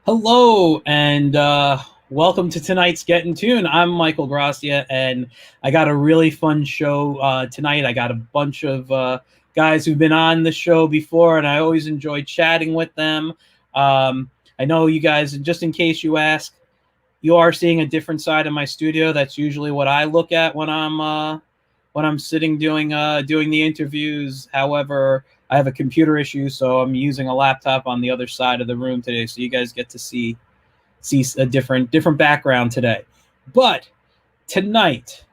Hello, and welcome to tonight's Get in Tune. I'm Michael Gracia, and I got a really fun show tonight. I got a bunch of guys who've been on the show before, and I always enjoy chatting with them. I know you guys, and just in case you ask, you are seeing a different side of my studio. That's usually what I look at when I'm sitting doing the interviews. However, I have a computer issue, so I'm using a laptop on the other side of the room today. So you guys get to see a different background today. But tonight,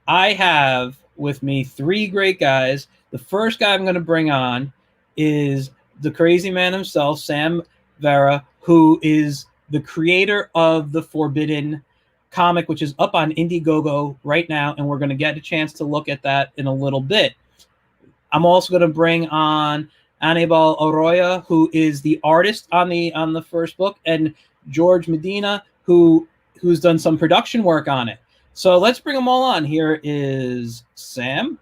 I have with me three great guys. The first guy I'm going to bring on is the crazy man himself, Sam Vera, who is the creator of the Forbidden comic, which is up on Indiegogo right now, and we're going to get a chance to look at that in a little bit. I'm also going to bring on Anibal Arroyo, who is the artist on the first book, and George Medina, who's done some production work on it. So let's bring them all on. Here is Sam.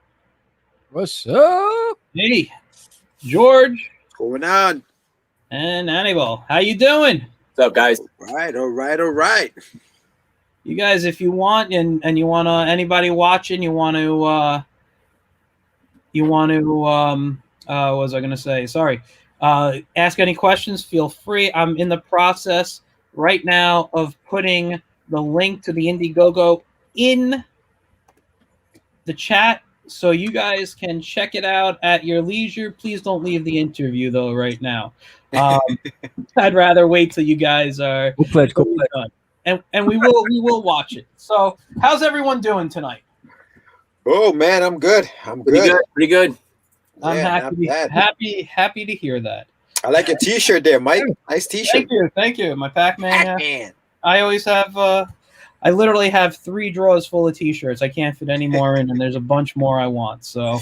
What's up? Hey, George. What's going on? And Anibal. How you doing? What's up, guys? All right. You guys, if you want, and you want to, anybody watching, you want to, what was I going to say? Sorry. Ask any questions, feel free. I'm in the process right now of putting the link to the Indiegogo in the chat so you guys can check it out at your leisure. Please don't leave the interview, though, right now. I'd rather wait till you guys are done. And we will watch it. So how's everyone doing tonight? Oh man, I'm good. Pretty good. I'm happy to hear that. I like your t-shirt there, Mike. Nice t-shirt. Thank you. My Pac-Man. Pac-Man. I always have I literally have 3 drawers full of t-shirts. I can't fit any more in, and there's a bunch more I want. So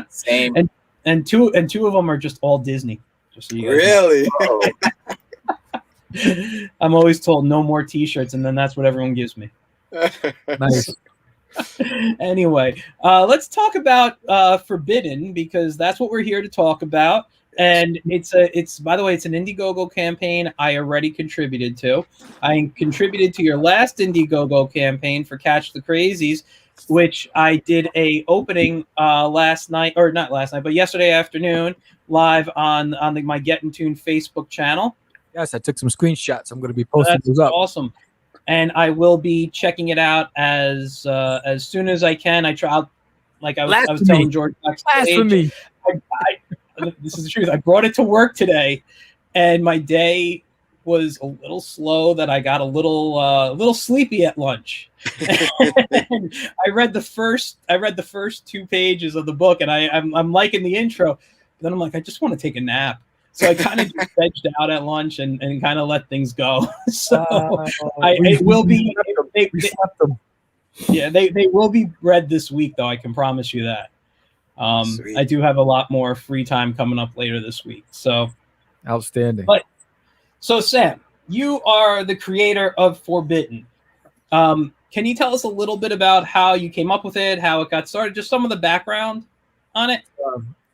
Same. and two of them are just all Disney. Just so you guys Really? Oh, I'm always told no more t-shirts, and then that's what everyone gives me. Nice. Anyway, let's talk about Forbidden, because that's what we're here to talk about. And it's by the way, it's an Indiegogo campaign I already contributed to. I contributed to your last Indiegogo campaign for Catch the Crazies, which I did a opening last night, or not last night, but yesterday afternoon, live on my Get in Tune Facebook channel. Yes, I took some screenshots. I'm going to be posting That's those up. awesome. And I will be checking it out as soon as I can. I try, like I was telling George backstage. This is the truth. I brought it to work today, and my day was a little slow. That I got a little sleepy at lunch. And I read the first 2 pages of the book, and I'm liking the intro. But then I'm like, I just want to take a nap. So I kind of just vegged out at lunch and kind of let things go. So it will be. They will be read this week, though. I can promise you that. I do have a lot more free time coming up later this week. So outstanding. So Sam, you are the creator of Forbidden. Can you tell us a little bit about how you came up with it, how it got started, just some of the background on it?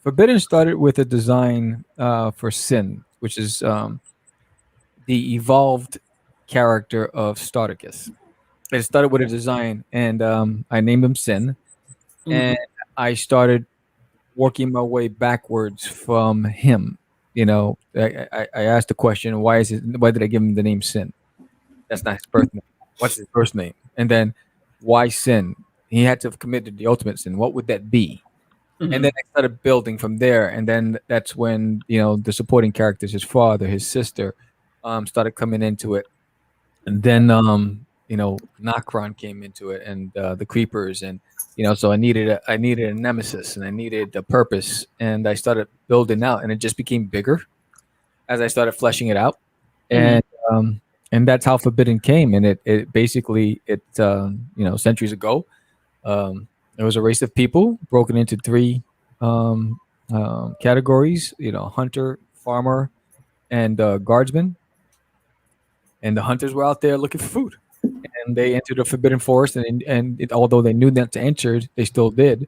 Forbidden started with a design for Sin, which is the evolved character of Starticus. It started with a design, and I named him Sin, and I started working my way backwards from him. You know, I asked the question, why did I give him the name Sin? That's not his birth name. What's his first name? And then why Sin? He had to have committed the ultimate sin. What would that be? And then I started building from there. And then that's when, the supporting characters, his father, his sister, started coming into it. And then, Nokron came into it, and the creepers, and so I needed a nemesis, and I needed a purpose, and I started building out, and it just became bigger as I started fleshing it out, and that's how Forbidden came. And it basically centuries ago, there was a race of people broken into 3 categories, hunter, farmer, and guardsman, and the hunters were out there looking for food. And they entered a forbidden forest, and although they knew not to enter, they still did.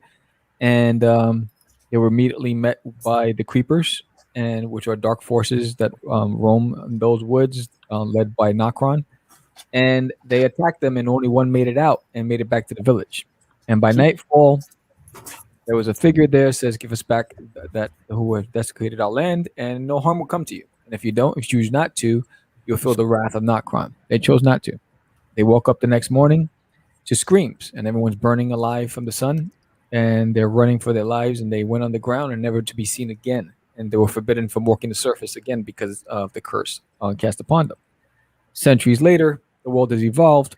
And they were immediately met by the creepers, and which are dark forces that roam those woods, led by Nokron. And they attacked them, and only one made it out and made it back to the village. And by nightfall, there was a figure there says, "Give us back that who have desecrated our land, and no harm will come to you. And if you don't, if you choose not to, you'll feel the wrath of Nokron." They chose not to. They woke up the next morning to screams, and everyone's burning alive from the sun, and they're running for their lives. And they went underground and never to be seen again. And they were forbidden from walking the surface again because of the curse cast upon them. Centuries later, the world has evolved,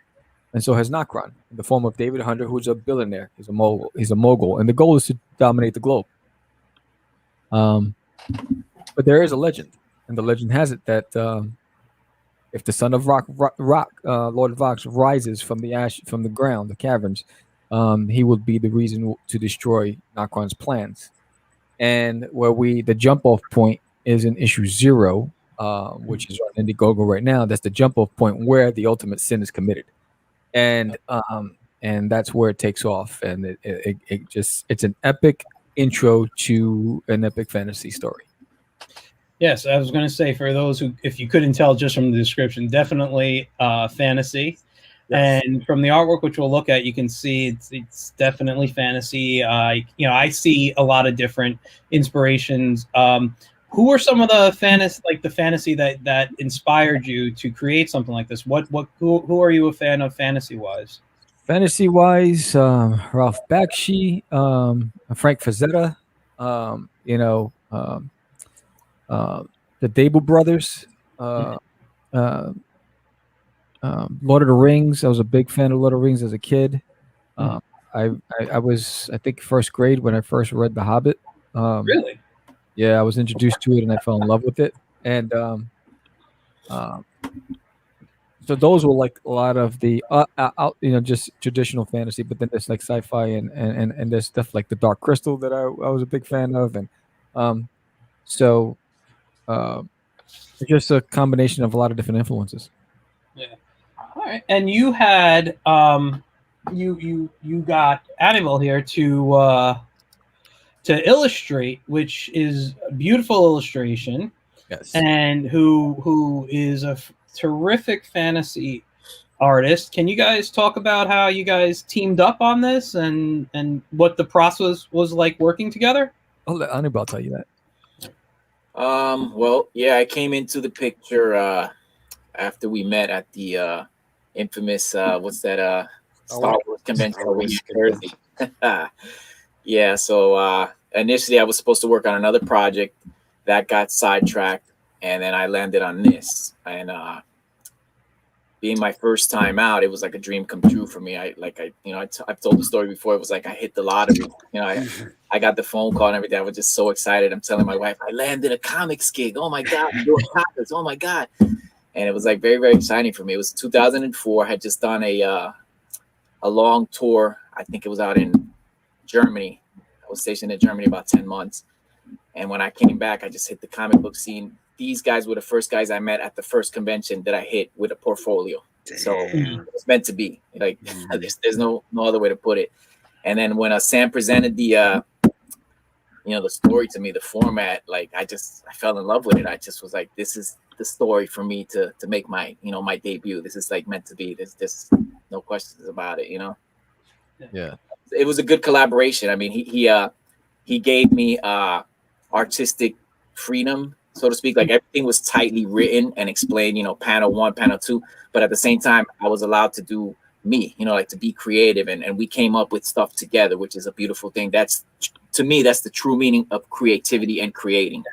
and so has Nokron in the form of David Hunter, who's a billionaire. He's a mogul. He's a mogul, and the goal is to dominate the globe. But there is a legend, and the legend has it that if the son of Lord Vox rises from the ash, from the ground, the caverns, he will be the reason to destroy Nokron's plans. And the jump off point is in issue 0, which is on Indiegogo right now. That's the jump off point where the ultimate sin is committed, and that's where it takes off. And it's an epic intro to an epic fantasy story. Yes, I was going to say, for those who, if you couldn't tell just from the description, definitely fantasy. Yes. And from the artwork, which we'll look at, you can see it's definitely fantasy. I see a lot of different inspirations. Who are some of the fantasy that inspired you to create something like this? Who are you a fan of fantasy wise? Fantasy wise, Ralph Bakshi, Frank Frazetta, the Dable brothers, Lord of the Rings. I was a big fan of Lord of the Rings as a kid. I was, I think, first grade when I first read The Hobbit. Really? Yeah, I was introduced to it and I fell in love with it. And so those were like a lot of the just traditional fantasy, but then there's like sci-fi and there's stuff like the Dark Crystal that I was a big fan of, and so it's just a combination of a lot of different influences. Yeah. All right. And you had you got Animal here to illustrate, which is a beautiful illustration. Yes. And who is a terrific fantasy artist. Can you guys talk about how you guys teamed up on this and what the process was like working together? I'll let Anibal tell you that. Well, yeah, I came into the picture after we met at the infamous Star Wars convention over in Jersey. Yeah, so initially I was supposed to work on another project that got sidetracked, and then I landed on this. And being my first time out, it was like a dream come true for me. I've told the story before. It was like I hit the lottery. I got the phone call and everything. I was just so excited. I'm telling my wife, I landed a comics gig. Oh my God, I'm doing comics. Oh my God. And it was like very, very exciting for me. It was 2004. I had just done a long tour. I think it was out in Germany. I was stationed in Germany about 10 months. And when I came back, I just hit the comic book scene. These guys were the first guys I met at the first convention that I hit with a portfolio. Damn. So it was meant to be. Like there's no other way to put it. And then when Sam presented the story to me, the format, like I fell in love with it. I just was like, this is the story for me to make my my debut. This is like meant to be. There's no questions about it. Yeah. It was a good collaboration. I mean, he gave me artistic freedom, so to speak. Like everything was tightly written and explained, panel 1, panel 2, but at the same time I was allowed to do me, like to be creative, and we came up with stuff together, which is a beautiful thing. That's, to me, that's the true meaning of creativity and creating.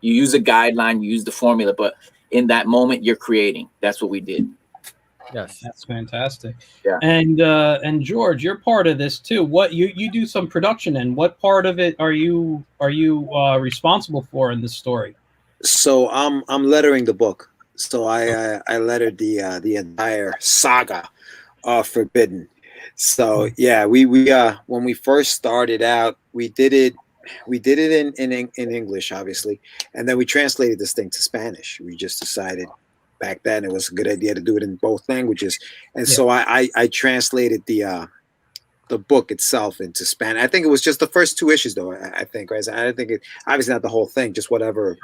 You use a guideline, you use the formula, but in that moment you're creating. That's what we did. Yes, that's fantastic. Yeah. And George, you're part of this too. What you do some production in? What part of it are you responsible for in this story? So I'm lettering the book. So I lettered the entire saga of Forbidden. So yeah, we when we first started out, we did it in English, obviously, and then we translated this thing to Spanish. We just decided back then it was a good idea to do it in both languages, and so I translated the the book itself into Spanish. I think it was just the first 2 issues, though. I think, right? So I think it obviously not the whole thing, just whatever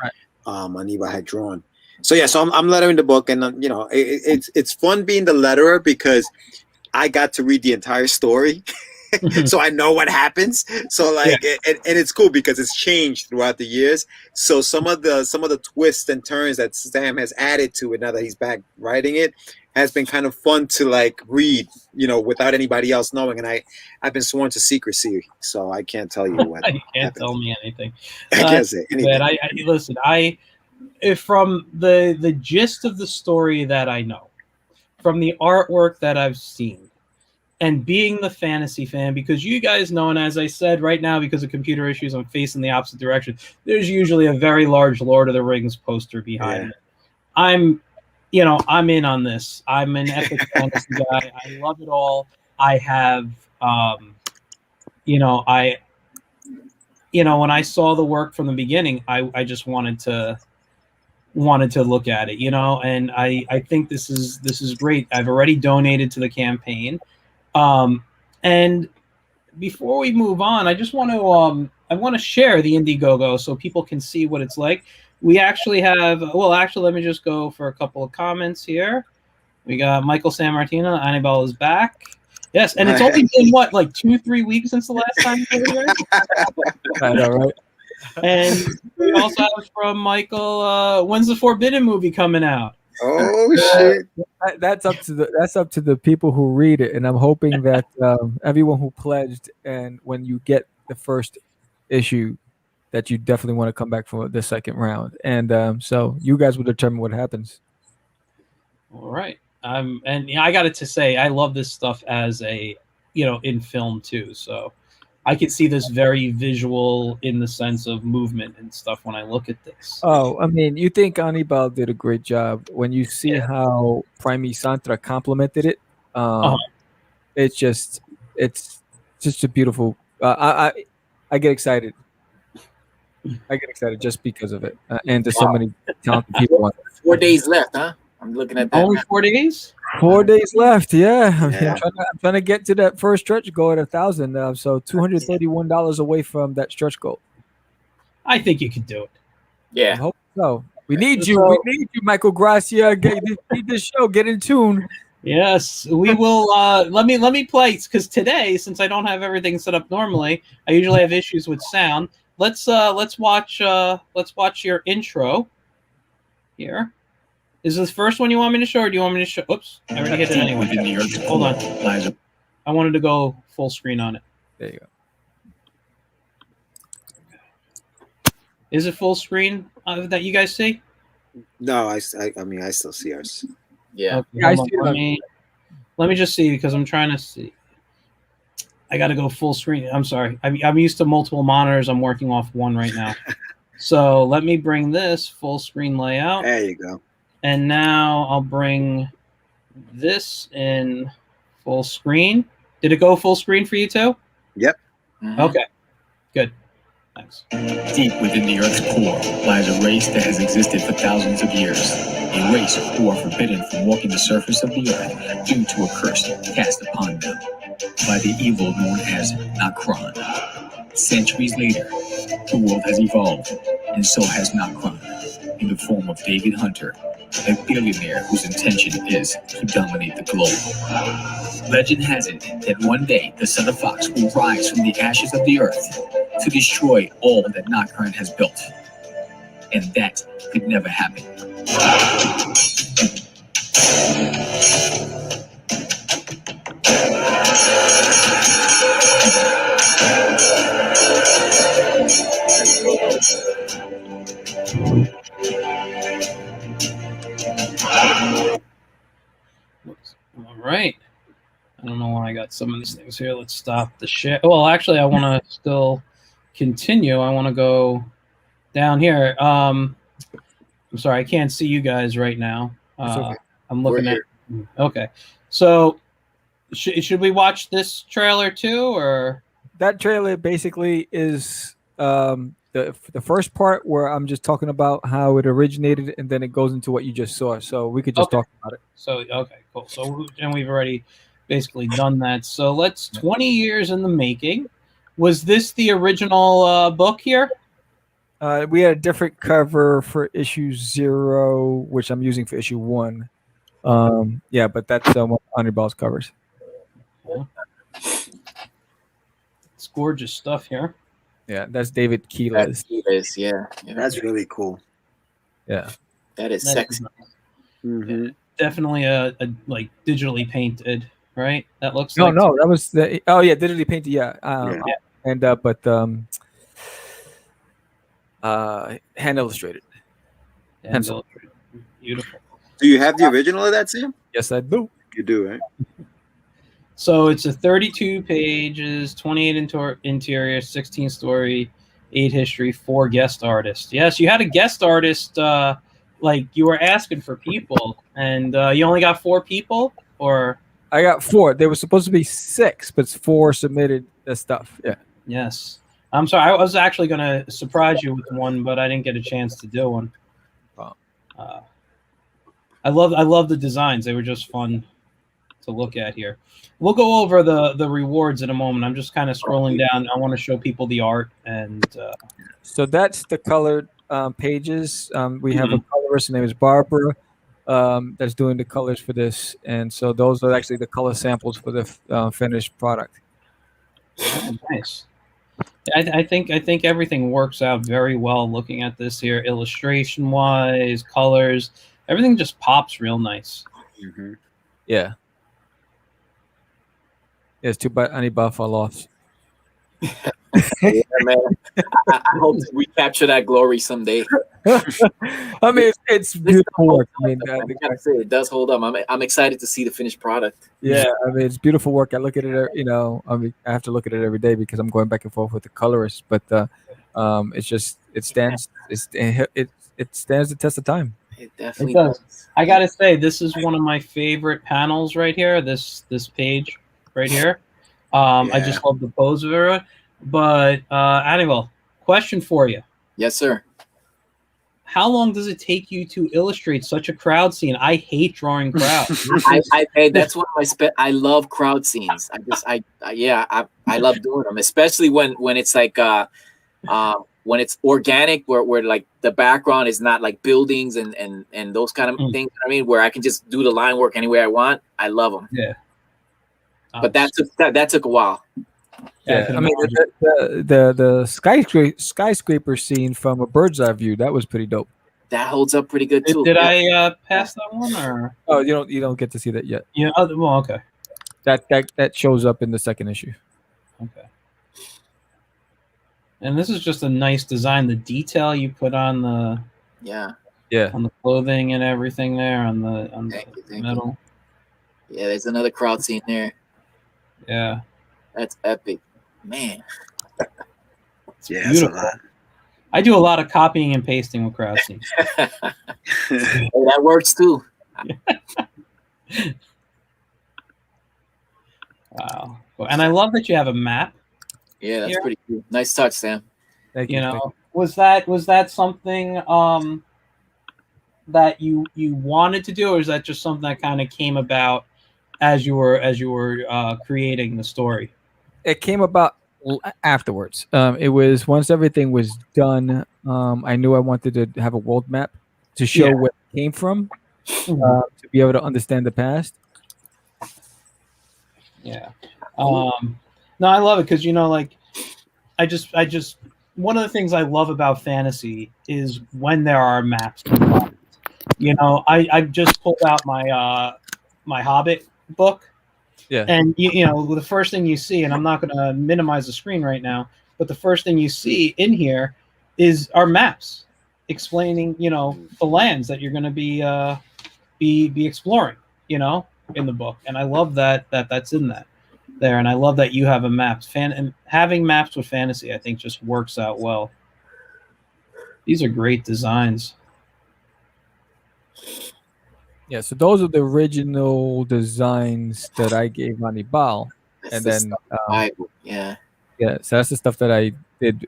Anibal had drawn. So yeah, so I'm lettering the book, and you know, it's fun being the letterer because I got to read the entire story. So I know what happens. So like, and it's cool because it's changed throughout the years. So some of the twists and turns that Sam has added to it now that he's back writing it has been kind of fun to like read, you know, without anybody else knowing. And I've been sworn to secrecy, so I can't tell you what. You can't tell me anything. I can't say anything. Listen, if from the gist of the story that I know, from the artwork that I've seen, and being the fantasy fan, because you guys know, and as I said, right now, because of computer issues, I'm facing the opposite direction. There's usually a very large Lord of the Rings poster behind it. I'm in on this. I'm an epic fantasy guy. I love it all. I have, when I saw the work from the beginning, I just wanted to look at it, and I think this is great. I've already donated to the campaign. And before we move on, I just want to share the Indiegogo so people can see what it's like. We actually have, let me just go for a couple of comments here. We got Michael San Martino, Anibal is back. Yes, and it's only been what, like 2-3 weeks since the last time you were here? I know, right? And we also have from Michael, when's the Forbidden movie coming out? Oh shit! That's up to the people who read it, and I'm hoping that everyone who pledged, and when you get the first issue, that you definitely want to come back for the second round, and so you guys will determine what happens. All right, and I got it to say, I love this stuff as a in film too, so I could see this very visual in the sense of movement and stuff when I look at this. Oh, I mean, you think Anibal did a great job when you see how Primi Santra complemented it. It's just a beautiful. I get excited. I get excited just because of it, and there's so many talented people on it. 4 days left, huh? I'm looking at that. Only 4 days. 4 days left. Yeah, I'm trying to get to that first stretch goal at 1,000. So $231 away from that stretch goal. I think you can do it. Yeah, I hope so. We need you. We need you, Michael Gracia. Need this show. Get in tune. Yes, we will. Let me play, because today, since I don't have everything set up normally, I usually have issues with sound. Let's watch your intro here. Is this the first one you want me to show, or do you want me to show? Oops, I already hit it anyway. Hold on. I wanted to go full screen on it. There you go. Is it full screen that you guys see? No, I mean, I still see ours. Yeah. Okay, let me just see, because I'm trying to see. I got to go full screen. I'm sorry. I'm used to multiple monitors. I'm working off one right now. So let me bring this full screen layout. There you go. And now I'll bring this in full screen. Did it go full screen for you too? Yep. Mm-hmm. Okay. Good. Thanks. Deep within the Earth's core lies a race that has existed for thousands of years. A race who are forbidden from walking the surface of the Earth due to a curse cast upon them by the evil known as Nakron. Centuries later, the world has evolved, and so has Nakron, in the form of David Hunter, a billionaire whose intention is to dominate the globe. Legend has it that one day the Son of Fox will rise from the ashes of the Earth to destroy all that Nakron has built. And that could never happen. All right. I don't know why I got some of these things here. Let's stop the share. Well, actually, I want to still continue. I want to go down here. I'm sorry, I can't see you guys right now. Okay. I'm looking at. Okay, so should we watch this trailer too, or That trailer basically is the first part where I'm just talking about how it originated, and then it goes into what you just saw. So we could just talk about it. so? Okay, cool. So and we've already basically done that. So let's 20 years in the making. Was this the original book here? We had a different cover for issue 0, which I'm using for issue 1. Yeah, but that's one of Honeyball's covers. Yeah. It's gorgeous stuff here. Yeah, that's David Keelis. That's Keelis, yeah. That's really cool. Yeah, That is That sexy. is Mm-hmm. definitely a like digitally painted, right? That looks no, like that was the digitally painted. Yeah, Yeah. and but hand illustrated. and beautiful. Do you have the original of that, Sam? Yes, I do. You do, right? So it's a 32 pages, 28 interior, 16 story, 8 history, 4 guest artists. Yes, you had a guest artist. Like you were asking for people, and you only got 4 people, or I got 4. There was supposed to be 6, but 4 submitted the stuff. Yeah. yes. I'm sorry. I was actually going to surprise you with one, but I didn't get a chance to do one. Wow. I love the designs. They were just fun to look at here. We'll go over the rewards in a moment. I'm just kind of scrolling down. I want to show people the art, and So that's the colored pages. We have a colorist. Her name is Barbara. That's doing the colors for this, and so those are actually the color samples for the finished product. nice. I think everything works out very well. Looking at this here, illustration wise, colors, everything just pops real nice. Mm-hmm. Yeah. It's too bad Anibal fell off. Yeah, man. I hope to recapture that glory someday. I mean, it's beautiful work. I mean, I gotta say, it does hold up. I'm excited to see the finished product. yeah, I mean, it's beautiful work. I look at it, I mean, I have to look at it every day because I'm going back and forth with the colorist. But it's just it stands the test of time. It definitely It does. I gotta say, this is one of my favorite panels right here. This page right here. I just love the pose of it. But Annabelle, question for you. Yes, sir. How long does it take you to illustrate such a crowd scene? I hate drawing crowds. That's one of my I love crowd scenes. I love doing them, especially when it's like when it's organic, where like the background is not like buildings and those kind of things. I mean, where I can just do the line work any way I want. I love them. Yeah. But that took a while. Yeah, I mean the skyscraper scene from a bird's eye view, that was pretty dope. That holds up pretty good too. Did I pass that one, or? Oh, you don't get to see that yet. Yeah. Oh, well, okay. That shows up in the second issue. Okay. And this is just a nice design. The detail you put on the on the clothing and everything there on the metal. Yeah, there's another crowd scene there. Yeah. That's epic, man. It's beautiful. I do a lot of copying and pasting with crowd scenes. Hey, that works too. Wow. And I love that you have a map. Yeah, that's pretty cool. Nice touch, Sam. Thank you. You know, was that something that you wanted to do, or is that just something that kind of came about as you were creating the story? It came about afterwards. It was once everything was done. I knew I wanted to have a world map to show where it came from, to be able to understand the past. Yeah. No, I love it because like I just one of the things I love about fantasy is when there are maps involved. I just pulled out my my Hobbit book. Yeah. And the first thing you see, and I'm not going to minimize the screen right now, but the first thing you see in here are maps explaining, the lands that you're going to be exploring, in the book. And I love that's in that there, and I love that you have a map. And having maps with fantasy, I think, just works out well. These are great designs. Yeah, so those are the original designs that I gave Anibal, and then so that's the stuff that I did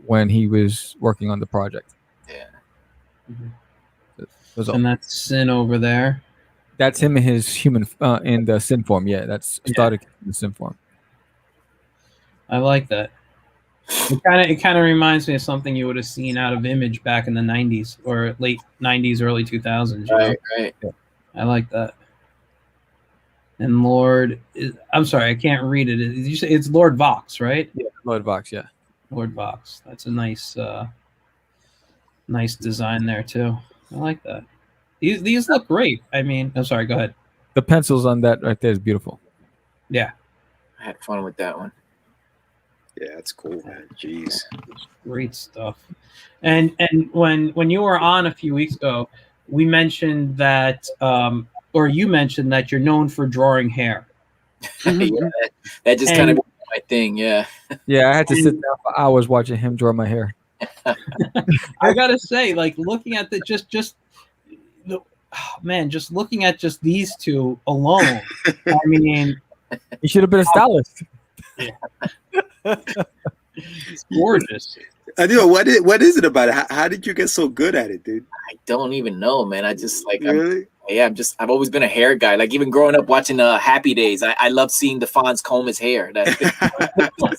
when he was working on the project. Yeah. And that's Sin over there. That's him in his human in the sin form. Yeah, that's Stardic in the sin form. I like that. It kind of reminds me of something you would have seen out of Image back in the 90s or late 90s, early 2000s. You know? Right. I like that. And Lord, I'm sorry, I can't read it. Did you say it's Lord Vox, right? Yeah, Lord Vox. Yeah. Lord Vox. That's a nice, nice design there too. I like that. These look great. I mean, I'm sorry. Go ahead. The pencils on that right there is beautiful. Yeah, I had fun with that one. Yeah, that's cool, man. Jeez. great stuff. And when you were on a few weeks ago, we mentioned that, or you mentioned that you're known for drawing hair. Yeah, that just kind of my thing. Yeah. Yeah, I had to sit down for hours watching him draw my hair. I gotta say, like looking at the just the man, just looking at just these two alone. I mean, You should have been a stylist. it's gorgeous. I do. What is it about it? How did you get so good at it, dude? I don't even know, man. I just like Really? I've always been a hair guy. Like even growing up watching Happy Days, I love seeing the Fonz comb his hair. That's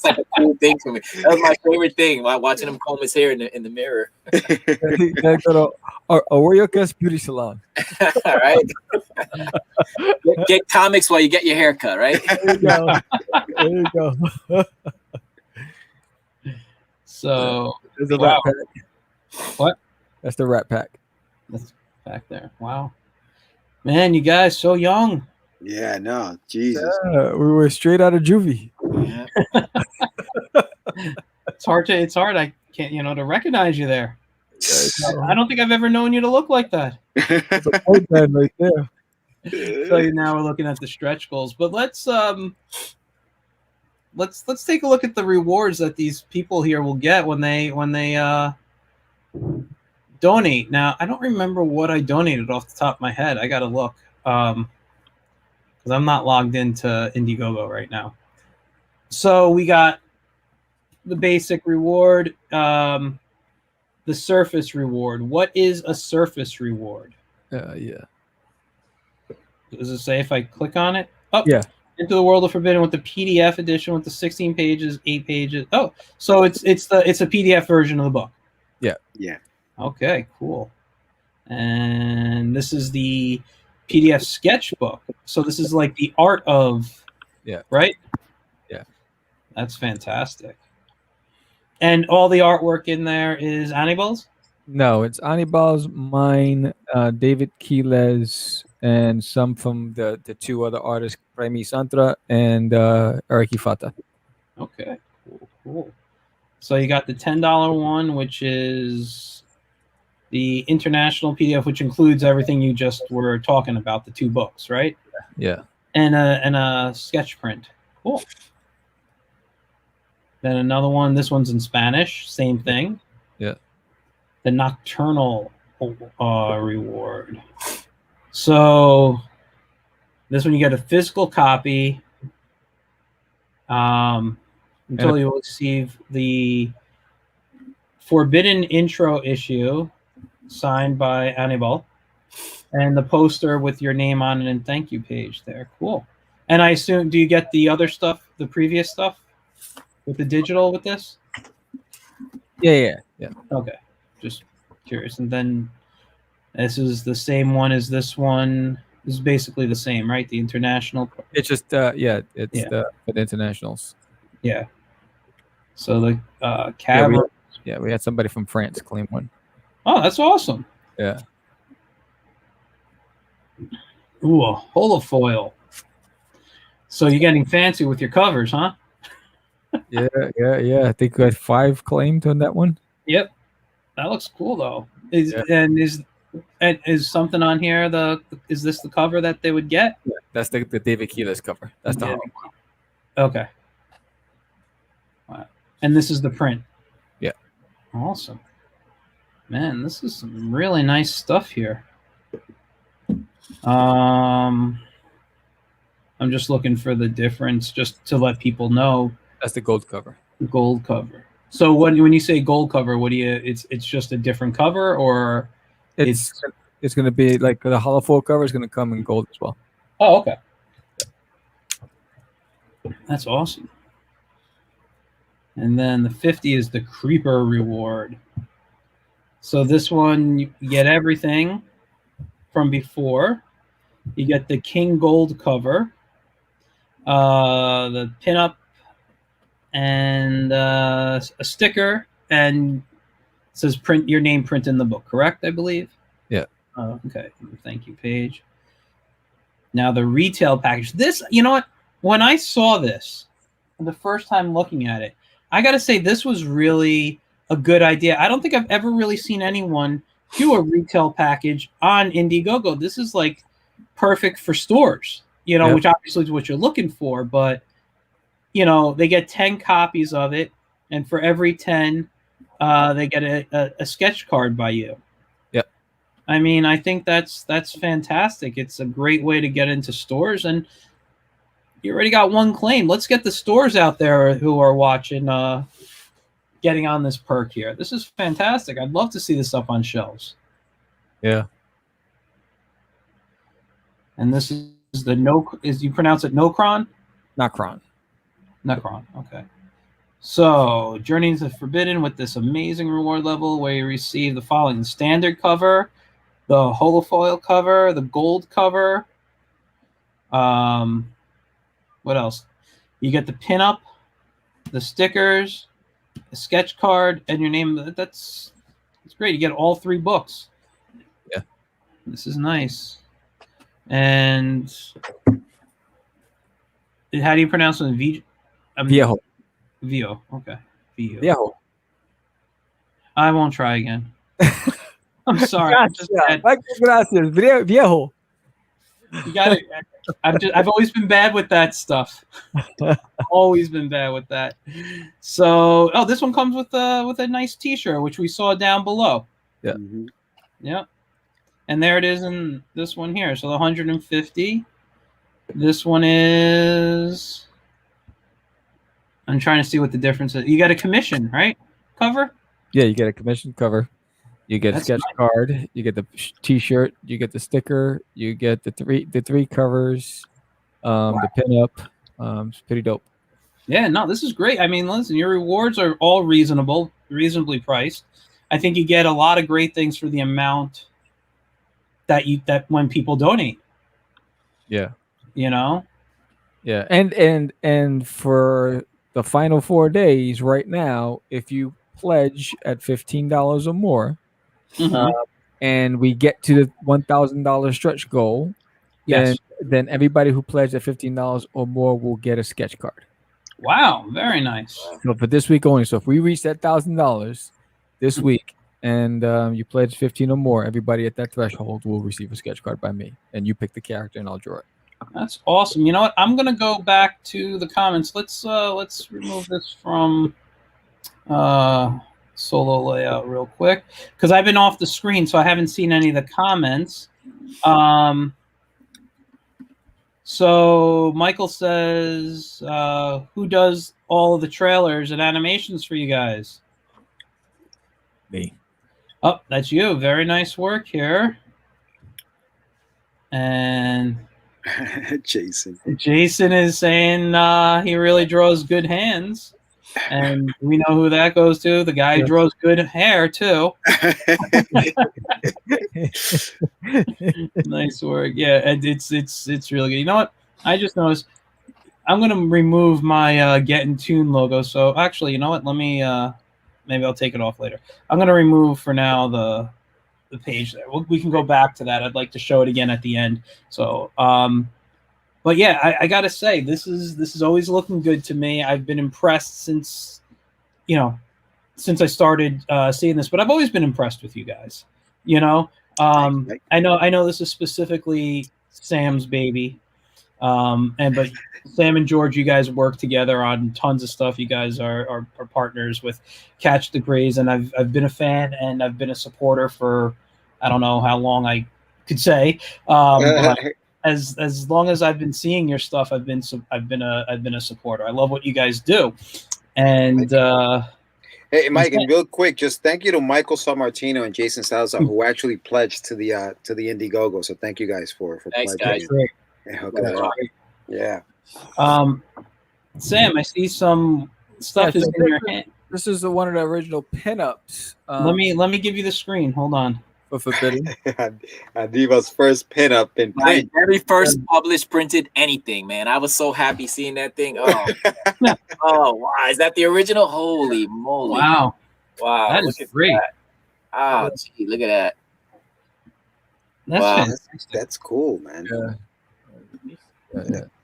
like a cool thing for me. That was my favorite thing, watching him comb his hair in the mirror. You gotta go to Orioca's beauty salon. All right. Get comics while you get your hair cut, right? There you go. There you go. So There's a wow. Rat Pack. What? That's the Rat Pack. That's back there. Wow, man, you guys so young. Yeah, no, Jesus. Yeah, we were straight out of juvie. Yeah. It's hard. I can't, to recognize you there. I don't think I've ever known you to look like that. That's a point man right there. So now we're looking at the stretch goals, but let's take a look at the rewards that these people here will get when they donate. Now, I don't remember what I donated off the top of my head. I got to look because I'm not logged into Indiegogo right now. So we got the basic reward, the surface reward. What is a surface reward? Yeah. Does it say if I click on it? Oh, Yeah. Into the World of Forbidden with the PDF edition with the 16 pages, 8 pages. Oh, so it's a PDF version of the book. Yeah. Okay, cool. And this is the PDF sketchbook. So this is like the art of, right? Yeah. That's fantastic. And all the artwork in there is Annibal's? No, it's Anibal's, mine, David Quiles, and some from the two other artists, Remy Santra and Eric Ifata. Okay, cool. So you got the $10 one, which is the international PDF, which includes everything you just were talking about, the 2 books, right? Yeah. And a sketch print. Cool. Then another one. This one's in Spanish. Same thing. Yeah. The Nocturnal reward. So this one you get a physical copy until you receive the Forbidden intro issue signed by Annibal and the poster with your name on it and thank you page there. Cool. And I assume, do you get the other stuff, the previous stuff with the digital with this? Yeah. Okay. Just curious. And then this is the same one as this one. This is basically the same, right? The international. It's just for the internationals. Yeah. So the cavern. We had somebody from France claim one. Oh, that's awesome. Yeah. Ooh, a holofoil. So you're getting fancy with your covers, huh? Yeah. I think we had 5 claimed on that one. Yep. That looks cool though. Is something on here? Is this the cover that they would get? Yeah, that's the David Quiles cover. That's the Okay. Wow. And this is the print. Yeah. Awesome. Man, this is some really nice stuff here. I'm just looking for the difference just to let people know. That's the gold cover. The gold cover. So when you say gold cover, what do you? It's just a different cover, or it's It's going to be like the hollow foil cover is going to come in gold as well. Oh, okay. That's awesome. And then the 50 is the Creeper reward. So this one, you get everything from before. You get the King Gold cover, the pinup, and a sticker, and it says print your name print in the book, correct, I believe? Yeah. Oh, okay. Thank you, Paige. Now the retail package. This, you know what? When I saw this the first time looking at it, I got to say this was really a good idea. I don't think I've ever really seen anyone do a retail package on Indiegogo. This is like perfect for stores, you know, Yep. which obviously is what you're looking for. But, you know, they get 10 copies of it, and for every 10, they get a sketch card by you. Yep. I mean, I think that's fantastic. It's a great way to get into stores, and you already got one claim. Let's get the stores out there who are watching getting on this perk here. This is fantastic. I'd love to see this up on shelves. Yeah. And this is the you pronounce it Nocron? Nocron. Necron, okay. So, Journey into the Forbidden with this amazing reward level where you receive the following: the standard cover, the holofoil cover, the gold cover. What else? You get the pinup, the stickers, a sketch card, and your name. That's great. You get all 3 books. Yeah. This is nice. And how do you pronounce it? Viejo. Vio. Okay. Vio. Viejo. I won't try again. I'm sorry. Gracias. Viejo. You got it. I've always been bad with that stuff. Always been bad with that. So, this one comes with a nice T-shirt, which we saw down below. Yeah. Mm-hmm. Yeah. And there it is in this one here. So the 150. This one is. I'm trying to see what the difference is. You got a commission, right? Cover? Yeah, you get a commission cover. You get That's a sketch nice. card. You get the T-shirt. You get the sticker. You get the three covers. The pinup. It's pretty dope. Yeah, no, this is great. I mean, listen, your rewards are all reasonably priced. I think you get a lot of great things for the amount that when people donate. Yeah. You know? Yeah, and for the final 4 days right now, if you pledge at $15 or more, Mhm. and we get to the $1,000 stretch goal, Yes. then everybody who pledged at $15 or more will get a sketch card. Wow, very nice. So for this week only. So if we reach that $1,000 this week, and you pledge 15 or more, everybody at that threshold will receive a sketch card by me, and you pick the character, and I'll draw it. That's awesome. You know what? I'm gonna go back to the comments. Let's remove this from solo layout real quick because I've been off the screen, so I haven't seen any of the comments. So Michael says, who does all of the trailers and animations for you guys? Me. Oh, that's you. Very nice work here. And Jason is saying he really draws good hands. And we know who that goes to. The guy who draws good hair, too. Nice work. Yeah, and it's really good. You know what? I just noticed I'm going to remove my Get in Tune logo. So, actually, you know what? Let me maybe I'll take it off later. I'm going to remove for now the page there. We can go back to that. I'd like to show it again at the end. So, but yeah, I gotta say this is always looking good to me. I've been impressed since I started seeing this, but I've always been impressed with you guys. You know, I know this is specifically Sam's baby, but Sam and George, you guys work together on tons of stuff. You guys are partners with Catch the Grays, and I've been a fan and I've been a supporter for I don't know how long I could say. But as long as I've been seeing your stuff, I've been a supporter. I love what you guys do, and Hey, Mike, and real quick, just thank you to Michael Sammartino and Jason Salazar who actually pledged to the Indiegogo. So thank you guys for Thanks, pledging. guys. Yeah. Sam, I see some stuff is in your hand. This is one of the original pinups. Let me give you the screen. Hold on. For Forbidden. Adiva's first pinup in My print. very first published printed anything, man. I was so happy seeing that thing. Oh, oh, wow. Is that the original? Holy moly. Wow. Wow. That look is at great. that. Oh, gee, look at that. That's Wow. fantastic. That's cool, man.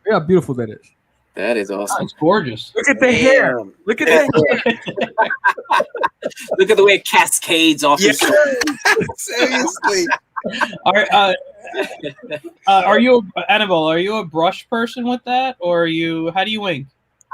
Yeah, beautiful that is. That is awesome. It's gorgeous. Look at the hair. Look at the hair. Look at the way it cascades off your shoulder. Seriously. Are you Annabelle? Are you a brush person with that, or are you? How do you wink?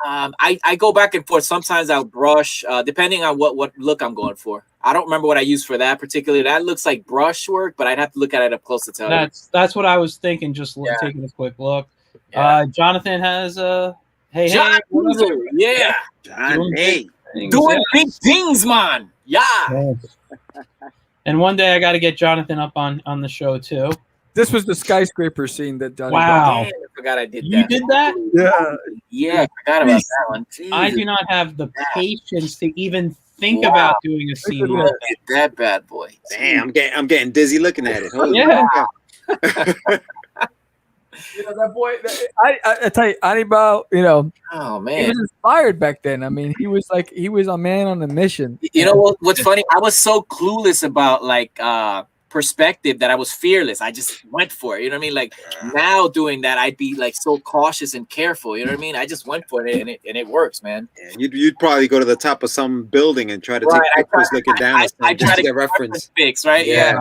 I go back and forth. Sometimes I'll brush, depending on what look I'm going for. I don't remember what I used for that particularly. That looks like brush work, but I'd have to look at it up close to tell you. That's what I was thinking. Just taking a quick look. Yeah. Jonathan has hey John hey. What up? Weasel, yeah. John, hey. Doing big things, man. Yeah. And one day I got to get Jonathan up on the show too. This was the skyscraper scene that Johnny Wow. Damn, I forgot I did that. You did that? Yeah. Yeah, I forgot about that one. I Jesus. do not have the patience to even think about doing a scene. Look at like Look at that bad boy. Damn, I'm getting dizzy looking at it. Holy Yeah. cow. You know that boy. I tell you, Anibal. You know, Oh he man. was inspired back then. I mean, he was a man on a mission. You know what's funny? I was so clueless about like perspective that I was fearless. I just went for it. You know what I mean? Like now doing that, I'd be like so cautious and careful. You know what I mean? I just went for it and it works, man. Yeah, you'd probably go to the top of some building and try to Right, take pictures looking down or I something try just to to get reference. fix, right? Yeah.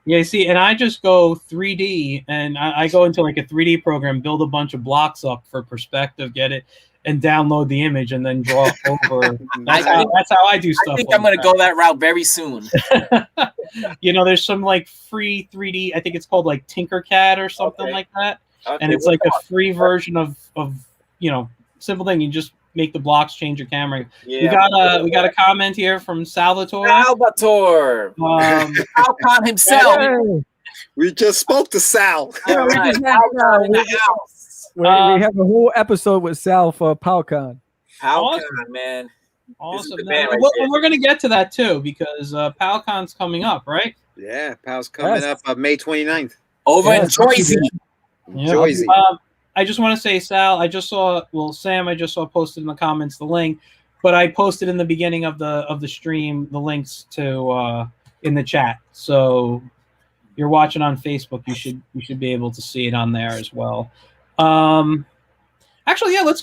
Yeah, see, and I just go 3D, and I go into like a 3D program, build a bunch of blocks up for perspective, get it, and download the image, and then draw over. That's how I do stuff. I think I'm gonna go that route very soon. You know, there's some like free 3D. I think it's called like Tinkercad or something like that, and it's like a free version of you know, simple thing. You just make the blocks, change your camera. Yeah, we got a comment here from Salvatore. Salvatore. PalCon himself. Hey, We just spoke to Sal. All right, PalCon in the house. we have a whole episode with Sal for PalCon. PalCon, man. Awesome. the man right there. We're going to get to that too, because PalCon's coming up, right? Yeah, Pal's coming up May 29th. Over in Jersey. Yeah. Jersey. I just want to say, Sal, Sam, I just saw posted in the comments the link, but I posted in the beginning of the stream the links to in the chat. So you're watching on Facebook, you should be able to see it on there as well. Actually, yeah, let's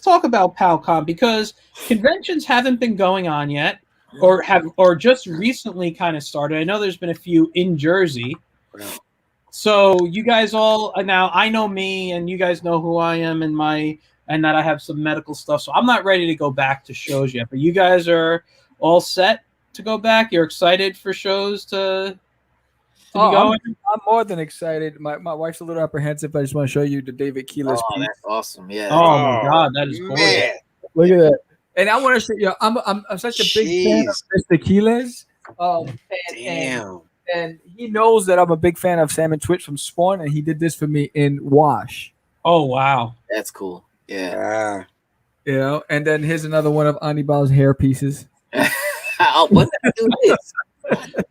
talk about PalCon, because conventions haven't been going on yet, or just recently kind of started. I know there's been a few in Jersey. So you guys all now, I know me, and you guys know who I am, and that I have some medical stuff. So I'm not ready to go back to shows yet. But you guys are all set to go back. You're excited for shows to be going. I'm more than excited. My wife's a little apprehensive. I just want to show you the David Keelis piece. That's awesome. Yeah. Oh my God, that is gorgeous. Man. Look at that. And I want to show you. I'm such a big fan of Mr. Keelis. Damn. And he knows that I'm a big fan of Sam and Twitch from Spawn, and he did this for me in Wash. Oh wow, That's cool. Yeah. You know, and then here's another one of Anibal's hair pieces. Oh, what did I do this?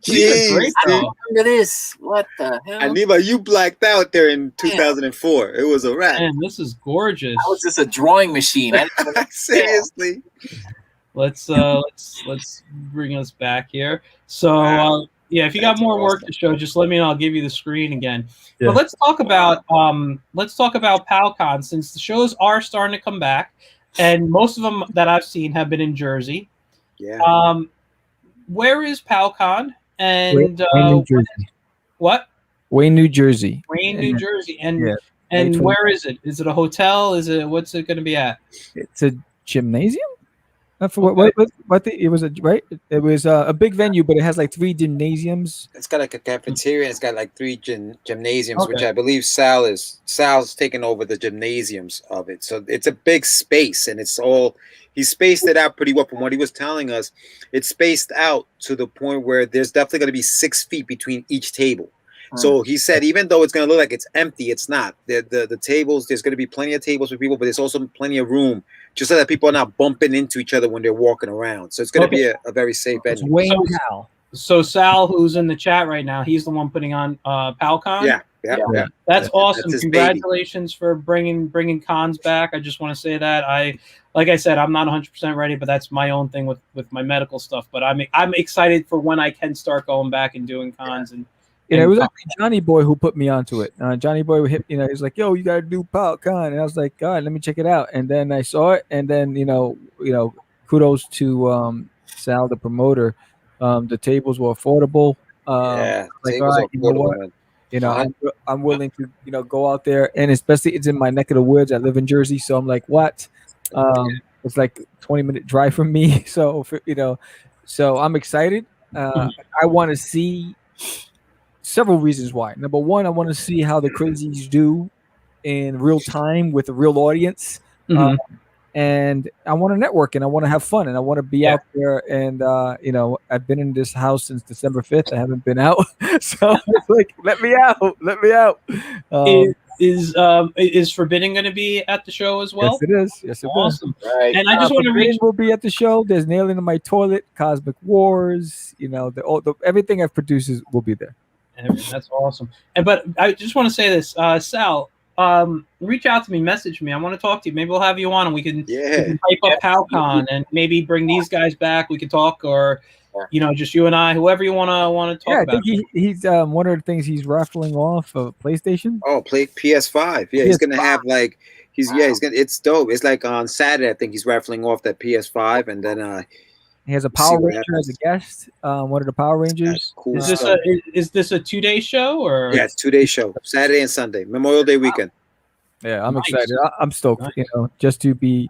Jeez, I don't remember this. What the hell? Aniba, you blacked out there in 2004. It was a wrap. man, this is gorgeous. I was just a drawing machine. Seriously. Let's bring us back here. So yeah, if you got more work to show, just let me know. I'll give you the screen again. Yeah. But let's talk about PalCon, since the shows are starting to come back, and most of them that I've seen have been in Jersey. Yeah. Where is PalCon? And Wayne, New Jersey. what? Wayne, New Jersey. Wayne, New Jersey. And Yeah. and where is it? Is it a hotel? What's it going to be at? It's a gymnasium. For what it was right? It was a big venue, but it has like 3 gymnasiums. It's got like a cafeteria. And it's got like 3 gymnasiums, which Okay. I believe Sal's taking over the gymnasiums of it. So it's a big space, and he spaced it out pretty well. From what he was telling us, it's spaced out to the point where there's definitely going to be 6 feet between each table. So he said, even though it's going to look like it's empty, it's not. The tables, there's going to be plenty of tables for people, but there's also plenty of room just so that people are not bumping into each other when they're walking around. So it's going to be a very safe It's venue. Wayne Hal. So Sal, who's in the chat right now, he's the one putting on PalCon. Yeah. That's awesome. his Congratulations for bringing cons back. I just want to say that like I said, I'm not 100% ready, but that's my own thing with my medical stuff. But I'm excited for when I can start going back and doing cons. And it was actually Johnny Boy who put me onto it. Johnny Boy hit, he's like, "Yo, you gotta do PalCon," and I was like, "God, let me check it out." And then I saw it, and then kudos to Sal, the promoter. The tables were affordable. Tables are affordable. I'm willing to go out there, and especially it's in my neck of the woods. I live in Jersey, so I'm like, what? It's like 20-minute drive from me, so so I'm excited. I want to see several reasons why. Number one, I want to see how the crazies do in real time with a real audience. And I want to network, and I want to have fun, and I want to be out there. And I've been in this house since December 5th. I haven't been out, so it's like, let me out. Is Forbidden going to be at the show as well? Yes, it is. Yes, it awesome. Is. Right. And I just want to reach. Will be at the show. There's Nailing in My Toilet, Cosmic Wars. Everything I've produced will be there. That's awesome. But I just want to say this, Sal. Reach out to me, message me. I want to talk to you. Maybe we'll have you on, and we can hype up PalCon and maybe bring these guys back. We could talk, or just you and I, whoever you want to talk about. I think he's one of the things he's raffling off a PlayStation. Oh, PS5. Yeah, he's gonna have like it's dope. It's like on Saturday, I think he's raffling off that PS5, and then he has a Power Ranger as a guest. One of the Power Rangers. Cool. Is this a 2-day show or? Yeah, it's 2-day show. Saturday and Sunday, Memorial Day weekend. Yeah, I'm excited. I'm stoked. Just to be.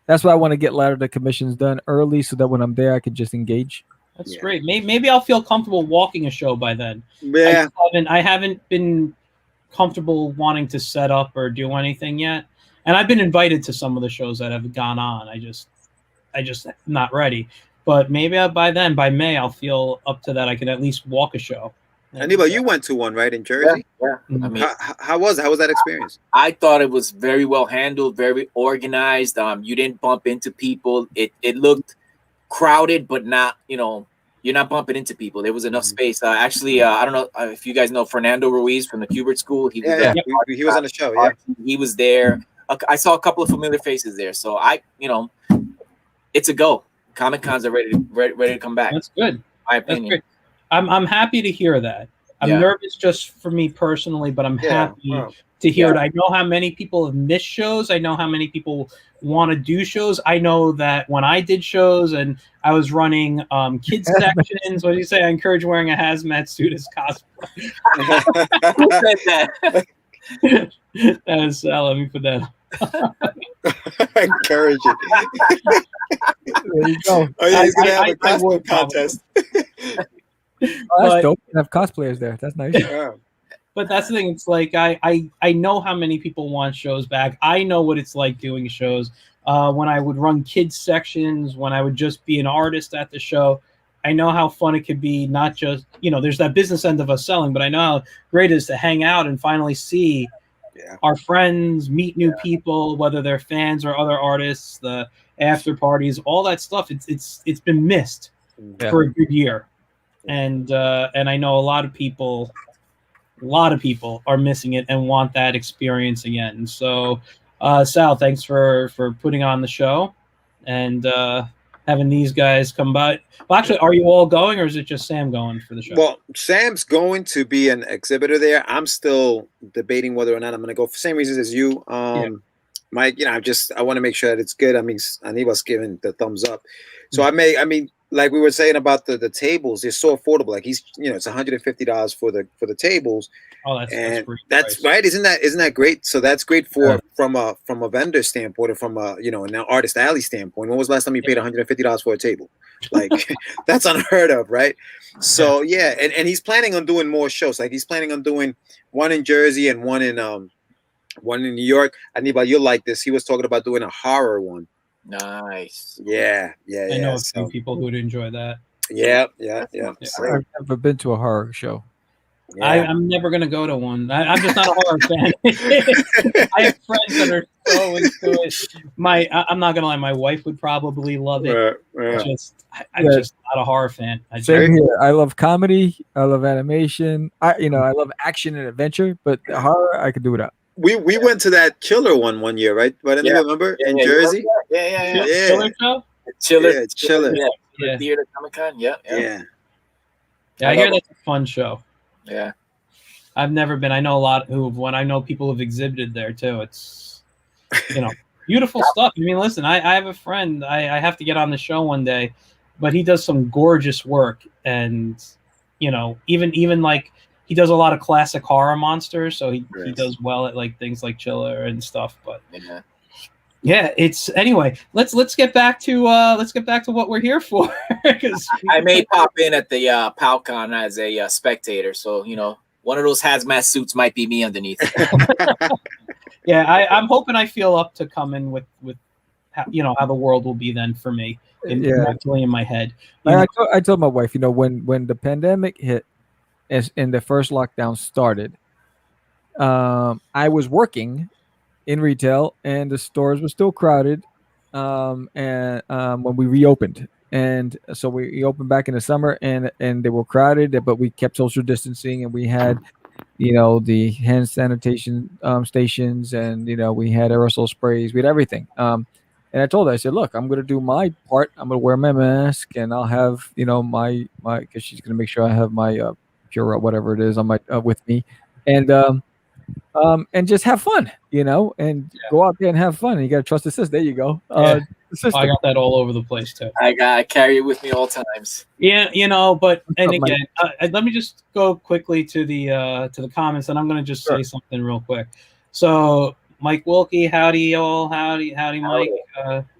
That's why I want to get a lot of the commissions done early, so that when I'm there, I can just engage. That's great. Maybe I'll feel comfortable walking a show by then. Yeah, I haven't been comfortable wanting to set up or do anything yet, and I've been invited to some of the shows that have gone on. I just not ready. But maybe by May, I'll feel up to that. I can at least walk a show. Anibal, you went to one, right, in Jersey? Yeah. I mean, how was it? How was that experience? I thought it was very well handled, very organized. You didn't bump into people. It looked crowded, but not, you're not bumping into people. There was enough space. Actually, I don't know if you guys know Fernando Ruiz from the Kubert School. He was he was on the show. Yeah, he was there. I saw a couple of familiar faces there. So it's a go. Comic-Cons are ready to come back. That's good. My opinion. That's great. I'm happy to hear that. I'm nervous just for me personally, but I'm happy to hear it. I know how many people have missed shows. I know how many people want to do shows. I know that when I did shows and I was running kids sections, what do you say? I encourage wearing a hazmat suit as cosplay. Who said that? That was let me put that. I encourage it. There you go. Oh yeah, he's gonna have a costume contest. That's dope. You have cosplayers there. That's nice. Yeah. But that's the thing. It's like I know how many people want shows back. I know what it's like doing shows. When I would run kids sections, when I would just be an artist at the show, I know how fun it could be. Not just there's that business end of us selling, but I know how great it is to hang out and finally see our friends, meet new people, whether they're fans or other artists, the after parties, all that stuff. It's been missed for a good year, and I know a lot of people are missing it and want that experience again. So, Sal, thanks for putting on the show and having these guys come by. Well, actually, are you all going, or is it just Sam going for the show? Well, Sam's going to be an exhibitor there. I'm still debating whether or not I'm going to go for the same reasons as you. I want to make sure that it's good. I mean, Anibal's giving the thumbs up. So like we were saying about the tables, they're so affordable. Like it's $150 for the tables. Oh, that's great. That's right. Isn't that great? So that's great for from a vendor standpoint, or from a an artist alley standpoint, when was the last time you paid $150 for a table? Like that's unheard of, right? So yeah, and he's planning on doing more shows. Like he's planning on doing one in Jersey and one in New York. Anibal, you'll like this. He was talking about doing a horror one. Nice. Yeah. I know a few people who would enjoy that. Yeah. I've never been to a horror show. Yeah. I'm never gonna go to one. I'm just not a horror fan. I have friends that are so into it. I'm not gonna lie, my wife would probably love it. I'm just not a horror fan. Same here. I love comedy. I love animation. I love action and adventure, but horror I could do without. We went to that Chiller one year, right? But I remember in Jersey. Yeah. Chiller show? Chiller. Yeah. Theater Comic-Con. Yeah. I hear that's a fun show. Yeah. I've never been. I know a lot when I know people who've exhibited there too. It's beautiful stuff. I mean, listen, I have a friend. I have to get on the show one day, but he does some gorgeous work, and even like he does a lot of classic horror monsters, so he does well at like things like Chiller and stuff. But it's anyway. Let's get back to what we're here for. Because I may pop in at the PalCon as a spectator, so one of those hazmat suits might be me underneath. I'm hoping I feel up to come in with how the world will be then for me, mentally in my head. I told my wife, when the pandemic hit and the first lockdown started, I was working in retail and the stores were still crowded and when we reopened. And so we opened back in the summer and they were crowded, but we kept social distancing and we had, the hand sanitation stations and, we had aerosol sprays, we had everything. And I told her, I said, look, I'm going to do my part. I'm going to wear my mask and I'll have, my, cause she's going to make sure I have my Pure, whatever it is on my, with me. And just have fun, and go out there and have fun. And you got to trust the system. There you go. I got that all over the place too. I carry it with me all times. Yeah, but and again, let me just go quickly to the comments, and I'm going to just say something real quick. So, Mike Wilkie, howdy y'all, howdy Mike.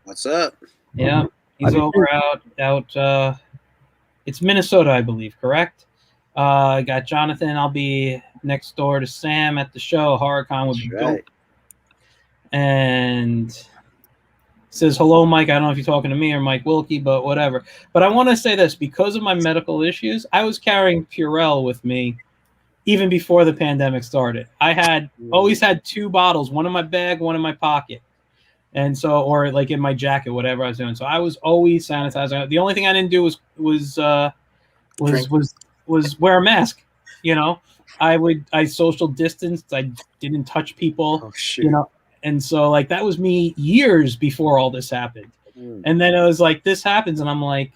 What's up? Yeah, he's over out. It's Minnesota, I believe, correct? I got Jonathan. I'll be next door to Sam at the show. HorrorCon would be dope. And says, hello, Mike. I don't know if you're talking to me or Mike Wilkie, but whatever. But I want to say this. Because of my medical issues, I was carrying Purell with me even before the pandemic started. I always had 2 bottles, one in my bag, one in my pocket. And so, or like in my jacket, whatever I was doing. So I was always sanitizing. The only thing I didn't do was wear a mask. I social distanced. I didn't touch people. Oh, shit. And so like that was me years before all this happened. And then it was like this happens, and I'm like,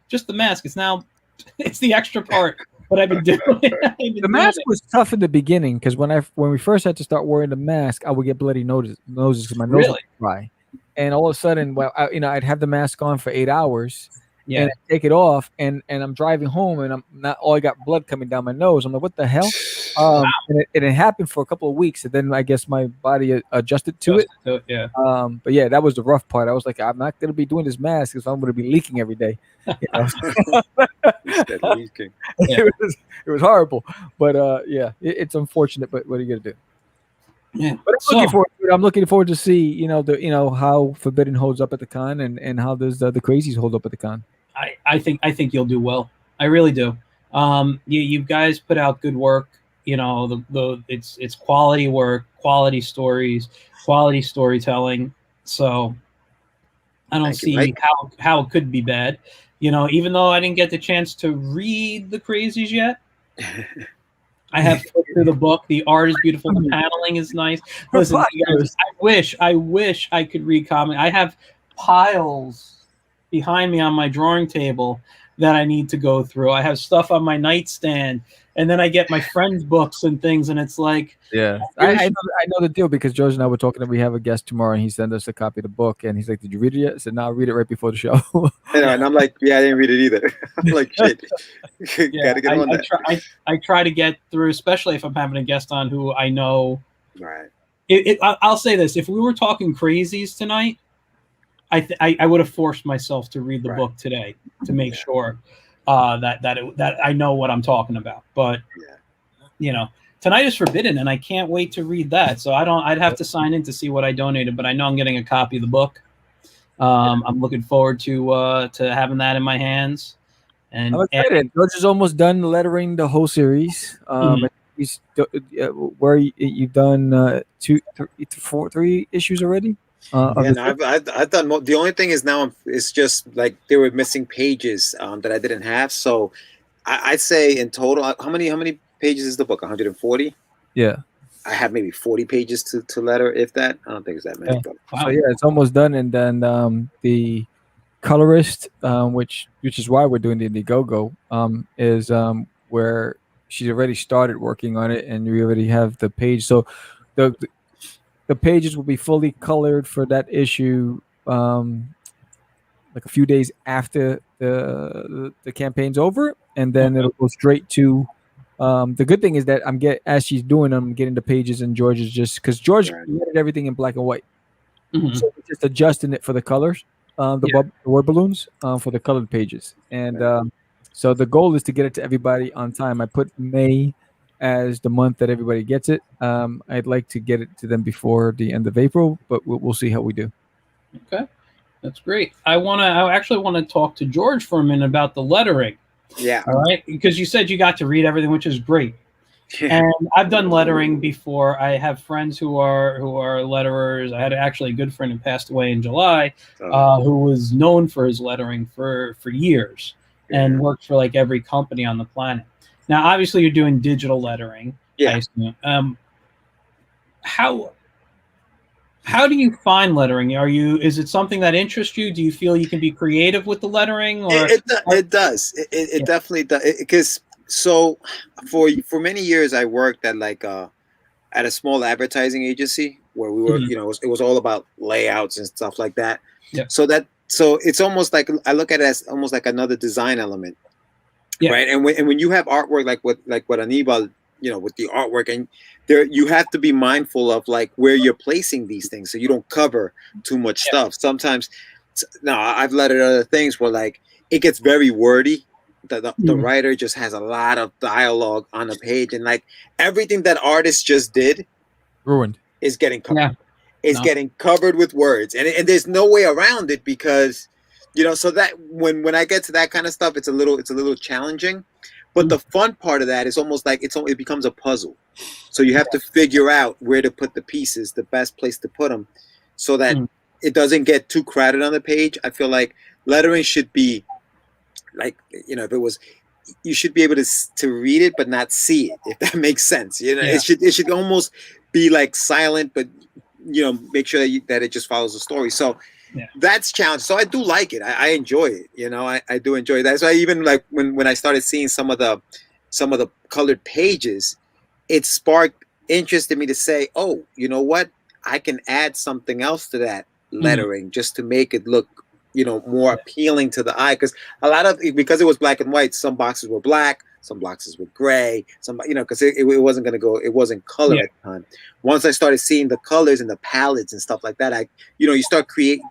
just the mask. It's the extra part. What I've been doing. The mask was tough in the beginning because when we first had to start wearing the mask, I would get bloody noses because my nose would dry. And all of a sudden, I'd have the mask on for 8 hours. Yeah. And I take it off, and I'm driving home, and I'm not. I got blood coming down my nose. I'm like, what the hell? And it happened for a couple of weeks, and then I guess my body adjusted to it. Yeah. But yeah, that was the rough part. I was like, I'm not going to be doing this mask because I'm going to be leaking every day. Leaking. It was horrible, but it's unfortunate. But what are you going to do? Yeah. But I'm looking forward to see how Forbidden holds up at the con and how does the crazies hold up at the con. I think you'll do well. I really do. You guys put out good work. It's quality work, quality stories, quality storytelling. So I don't see how it could be bad. Even though I didn't get the chance to read the crazies yet. I have flipped through the book. The art is beautiful. The paneling is nice. Listen, guys, I wish I could read comic. I have piles behind me on my drawing table that I need to go through. I have stuff on my nightstand, and then I get my friends' books and things, and it's like, I know the deal because George and I were talking. We have a guest tomorrow, and he sent us a copy of the book, and he's like, "Did you read it yet?" I said, "No, I'll read it right before the show." And I'm like, "Yeah, I didn't read it either." I'm like, "Shit, gotta get on that." I try to get through, especially if I'm having a guest on who I know. Right. I'll say this: if we were talking crazies tonight, I would have forced myself to read the book today to make sure that I know what I'm talking about. But tonight is forbidden, and I can't wait to read that. So I'd have to sign in to see what I donated, but I know I'm getting a copy of the book. I'm looking forward to having that in my hands. And I'm excited. George is almost done lettering the whole series. He's where you've done 3 issues already. And I've done the only thing is now it's just like there were missing pages that I didn't have. So I'd say in total, how many pages is the book? 140. Yeah, I have maybe 40 pages to letter, if that. I don't think it's that many. Yeah. So it's almost done, and then the colorist, which is why we're doing the Indiegogo, is where she's already started working on it, and we already have the page. So the pages will be fully colored for that issue, like a few days after the campaign's over, and then it'll go straight to. The good thing is that as she's doing them, I'm getting the pages, and George is just because George created everything in black and white, so we're just adjusting it for the colors, the word balloons for the colored pages, and so the goal is to get it to everybody on time. I put May as the month that everybody gets it. I'd like to get it to them before the end of April, but we'll see how we do. Okay, that's great. I actually want to talk to George for a minute about the lettering. Yeah. All right, because you said you got to read everything, which is great. And I've done lettering before. I have friends who are letterers. I had actually a good friend who passed away in July, who was known for his lettering for years and worked for like every company on the planet. Now, obviously, you're doing digital lettering. Yeah. How do you find lettering? Is it something that interests you? Do you feel you can be creative with the lettering? Or it does. It definitely does. Because so for many years I worked at at a small advertising agency where we were, it was all about layouts and stuff like that. Yeah. So it's almost like I look at it as almost like another design element. Yeah. Right. And when you have artwork like what Anibal, with the artwork, and you have to be mindful of like where you're placing these things so you don't cover too much stuff. Sometimes now I've lettered other things where like it gets very wordy. The writer just has a lot of dialogue on the page, and like everything that artist just did ruined is getting covered. Yeah. It's getting covered with words, and there's no way around it because so that when I get to that kind of stuff, it's a little challenging. But the fun part of that is almost like it becomes a puzzle. So you have to figure out where to put the pieces, the best place to put them, so that it doesn't get too crowded on the page. I feel like lettering should be like, if it was, you should be able to read it but not see it, if that makes sense. It should almost be like silent, but make sure that it just follows the story. So that's challenge. So I do like it. I enjoy it. I do enjoy that. So I even like when I started seeing some of the colored pages, it sparked interest in me to say, oh, you know what? I can add something else to that lettering just to make it look, more appealing to the eye. Because because it was black and white, some boxes were black, some boxes were gray, some, because it wasn't going to go, it wasn't color at the time. Once I started seeing the colors and the palettes and stuff like that, you start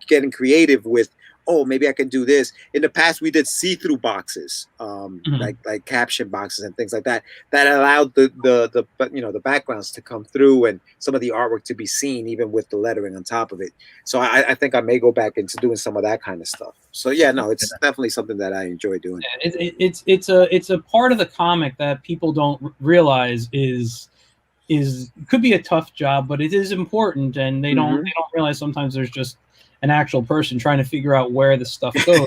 getting creative with, oh, maybe I can do this. In the past, we did see-through boxes, like caption boxes and things like that. That allowed the backgrounds to come through and some of the artwork to be seen, even with the lettering on top of it. So I think I may go back into doing some of that kind of stuff. So it's definitely something that I enjoy doing. It's a part of the comic that people don't realize could be a tough job, but it is important, and they don't realize sometimes there's just an actual person trying to figure out where the stuff goes.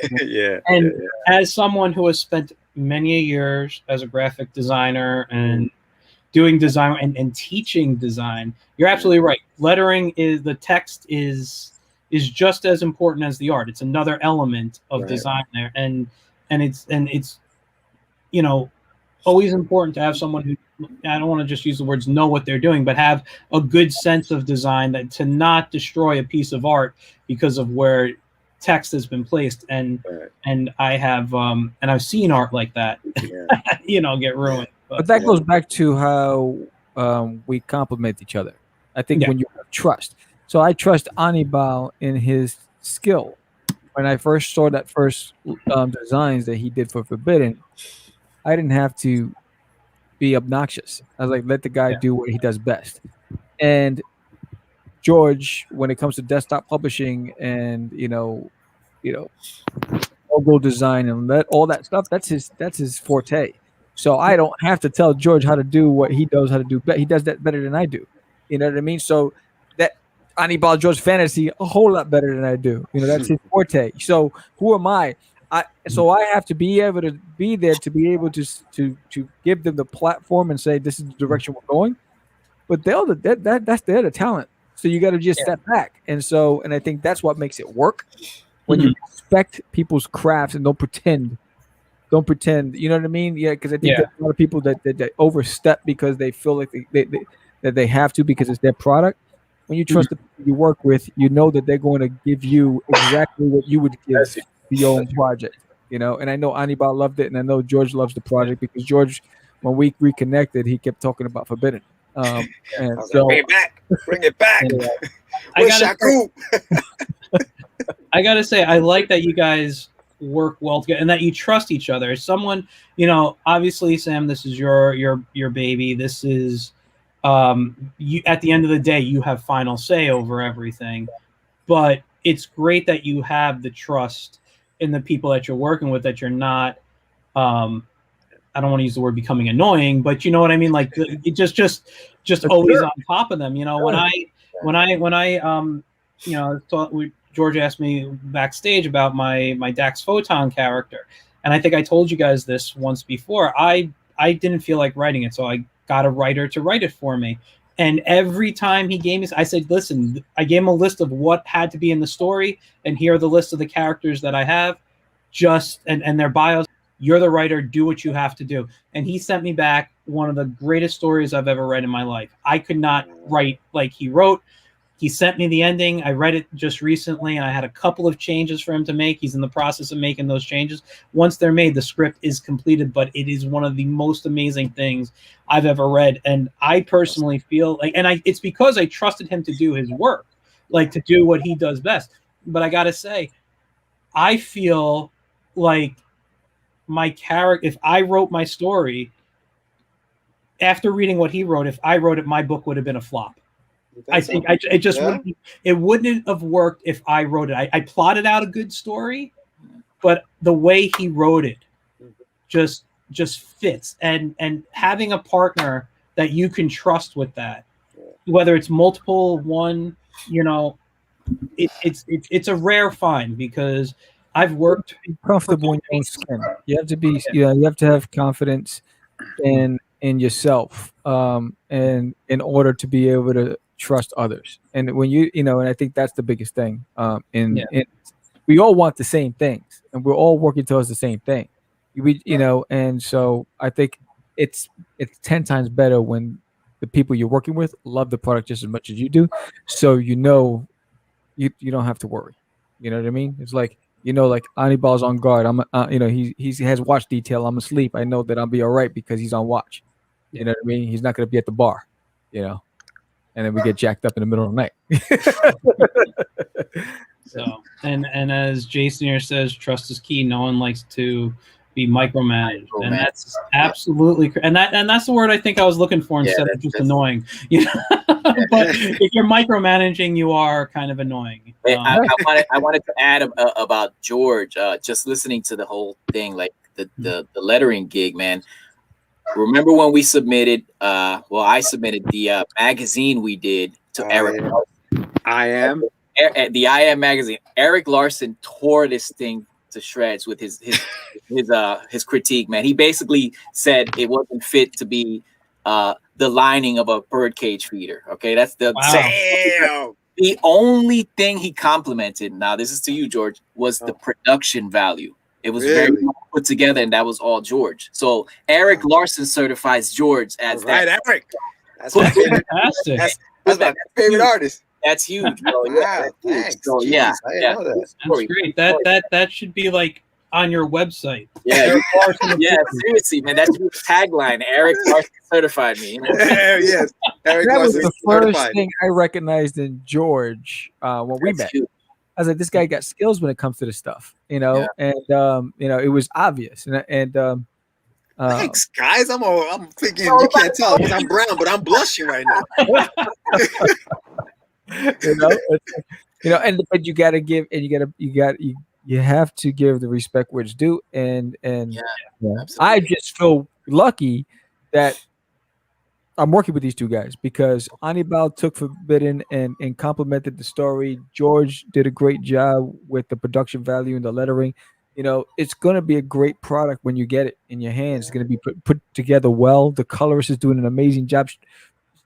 As someone who has spent many years as a graphic designer and doing design and teaching design, you're absolutely right. Lettering the text is just as important as the art. It's another element of design there, and it's always important to have someone who, I don't want to just use the words know what they're doing, but have a good sense of design, that to not destroy a piece of art because of where text has been placed. And I have and I've seen art like that get ruined. But that goes back to how we complement each other. I think when you have trust. So I trust Anibal in his skill. When I first saw that first designs that he did for Forbidden, I didn't have to be obnoxious. I was like, let the guy do what he does best. And George, when it comes to desktop publishing and logo design and all that stuff, that's his forte. So I don't have to tell George how to do what he knows how to do. He does that better than I do. You know what I mean? So that Anibal George fantasy a whole lot better than I do. That's his forte. So who am I? So I have to be able to be there to be able to give them the platform and say this is the direction we're going. But they're the talent. So you got to just step back. And I think that's what makes it work. When you respect people's crafts and don't pretend. You know what I mean? Yeah, because I think there's a lot of people that overstep because they feel like they have to because it's their product. When you trust the people you work with, you know that they're going to give you exactly what you would give your own project. And I know Anibal loved it, and I know George loves the project because George, when we reconnected, he kept talking about Forbidden. And so bring it back. I gotta say, I like that you guys work well together and that you trust each other. Someone, obviously, Sam, this is your baby. This is you. At the end of the day, you have final say over everything. But it's great that you have the trust in the people that you're working with. That you're not. I don't want to use the word becoming annoying, but you know what I mean. Like it just always on top of them. When I thought George asked me backstage about my Dax Photon character, and I think I told you guys this once before. I didn't feel like writing it, so I got a writer to write it for me. And every time he gave me, I said, listen, I gave him a list of what had to be in the story, and here are the list of the characters that I have, and their bios. You're the writer, do what you have to do. And he sent me back one of the greatest stories I've ever read in my life. I could not write like he wrote. He sent me the ending. I read it just recently, and I had a couple of changes for him to make. He's in the process of making those changes. Once they're made, the script is completed, but it is one of the most amazing things I've ever read. And I personally feel like, it's because I trusted him to do his work, like to do what he does best. But I got to say, I feel like my character, if I wrote my story, after reading what he wrote, if I wrote it, my book would have been a flop. I think it wouldn't have worked if I wrote it. I plotted out a good story, but the way he wrote it just fits. And having a partner that you can trust with that, whether it's multiple, one, it's a rare find because I've worked comfortable in your own skin. You have to be, you have to have confidence in yourself, and in order to be able to trust others. And when and I think that's the biggest thing. We all want the same things, and we're all working towards the same thing. And so I think it's 10 times better when the people you're working with love the product just as much as you do. So you don't have to worry. You know what I mean? It's like, like Anibal's on guard. He has watch detail. I'm asleep. I know that I'll be all right because he's on watch. You know what I mean? He's not going to be at the bar, and then we get jacked up in the middle of the night. So, and as Jason here says, trust is key. No one likes to be micromanaged, and that's absolutely, and that's the word I think I was looking for instead of just annoying. But if you're micromanaging, you are kind of annoying. I wanted to add about George. Just listening to the whole thing, like the lettering gig, man. Remember when we submitted? I submitted the magazine we did to Eric. The I Am magazine. Eric Larson tore this thing to shreds with his critique, man. He basically said it wasn't fit to be the lining of a birdcage feeder. Okay, that's the the only thing he complimented. Now this is to you, George. Was the production value. It was very well put together, and that was all George. So Eric Larson certifies George as that. Eric. That's my favorite. That's my favorite artist. That's huge, bro. Yeah, thanks. So, Jeez, yeah. Know that. That's great. That should be like on your website. Yeah, Eric Larson yeah, approved. seriously, man. That should be the tagline. Eric Larson certified me. You know? Yes, Eric That was Larson the first certified. thing I recognized in George when we met. That's huge. I was like, this guy got skills when it comes to this stuff, you know, and you know, it was obvious, and Thanks, guys. I'm thinking you can't tell because I'm brown, but I'm blushing right now. you know, but you got to give, and you have to give the respect where it's due, and I just feel lucky that I'm working with these two guys because Anibal took Forbidden and complimented the story. George did a great job with the production value and the lettering. You know, it's going to be a great product when you get it in your hands. It's going to be put together well. The colorist is doing an amazing job.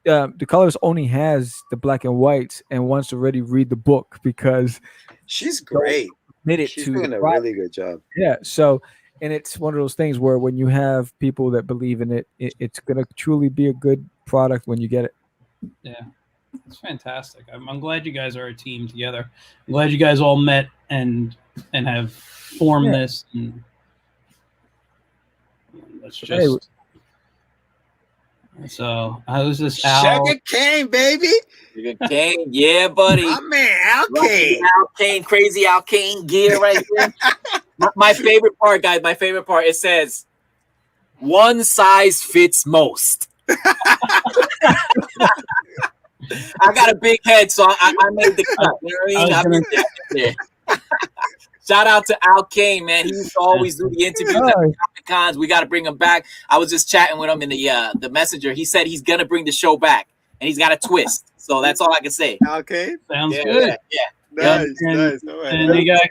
The colorist only has the black and whites and wants to already read the book because she's great. She's doing a really good job. Yeah. So, and it's one of those things where when you have people that believe in it, it's going to truly be a good product when you get it. Yeah, it's fantastic. I'm glad you guys are a team together. I'm glad you guys all met and have formed this. And let's just. So, how's this Al? Sugar cane, baby. Sugar cane, yeah, buddy. My man, Al Kane. Al Kane, crazy Al Kane gear right there. My favorite part, guys. My favorite part. It says, "One size fits most." I got a big head, so I made the cut. You know what I mean? Shout out to Al Kane, man. He used to always do the interviews at the Comic-Cons. We got to bring him back. I was just chatting with him in the messenger. He said he's gonna bring the show back, and he's got a twist. So that's all I can say. Al Kane sounds good. Yeah, nice. All right, and you got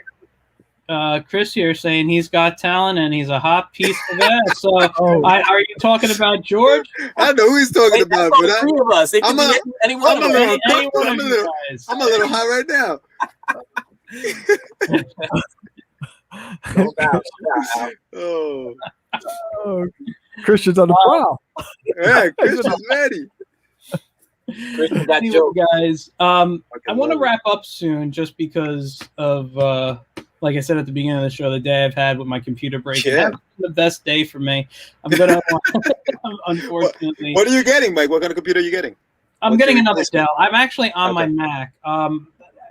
Chris here saying he's got talent and he's a hot piece of ass. So, are you talking about George? I know who he's talking about, but three of us. I'm a little hot right now. No Christian's on the prowl. Yeah, Christian's ready. Anyway, guys, I want to wrap up soon just because of like I said at the beginning of the show, the day I've had with my computer break. Yeah. It's the best day for me. I'm gonna unfortunately. What are you getting, Mike? What kind of computer are you getting? I'm getting another Dell. I'm actually on my Mac.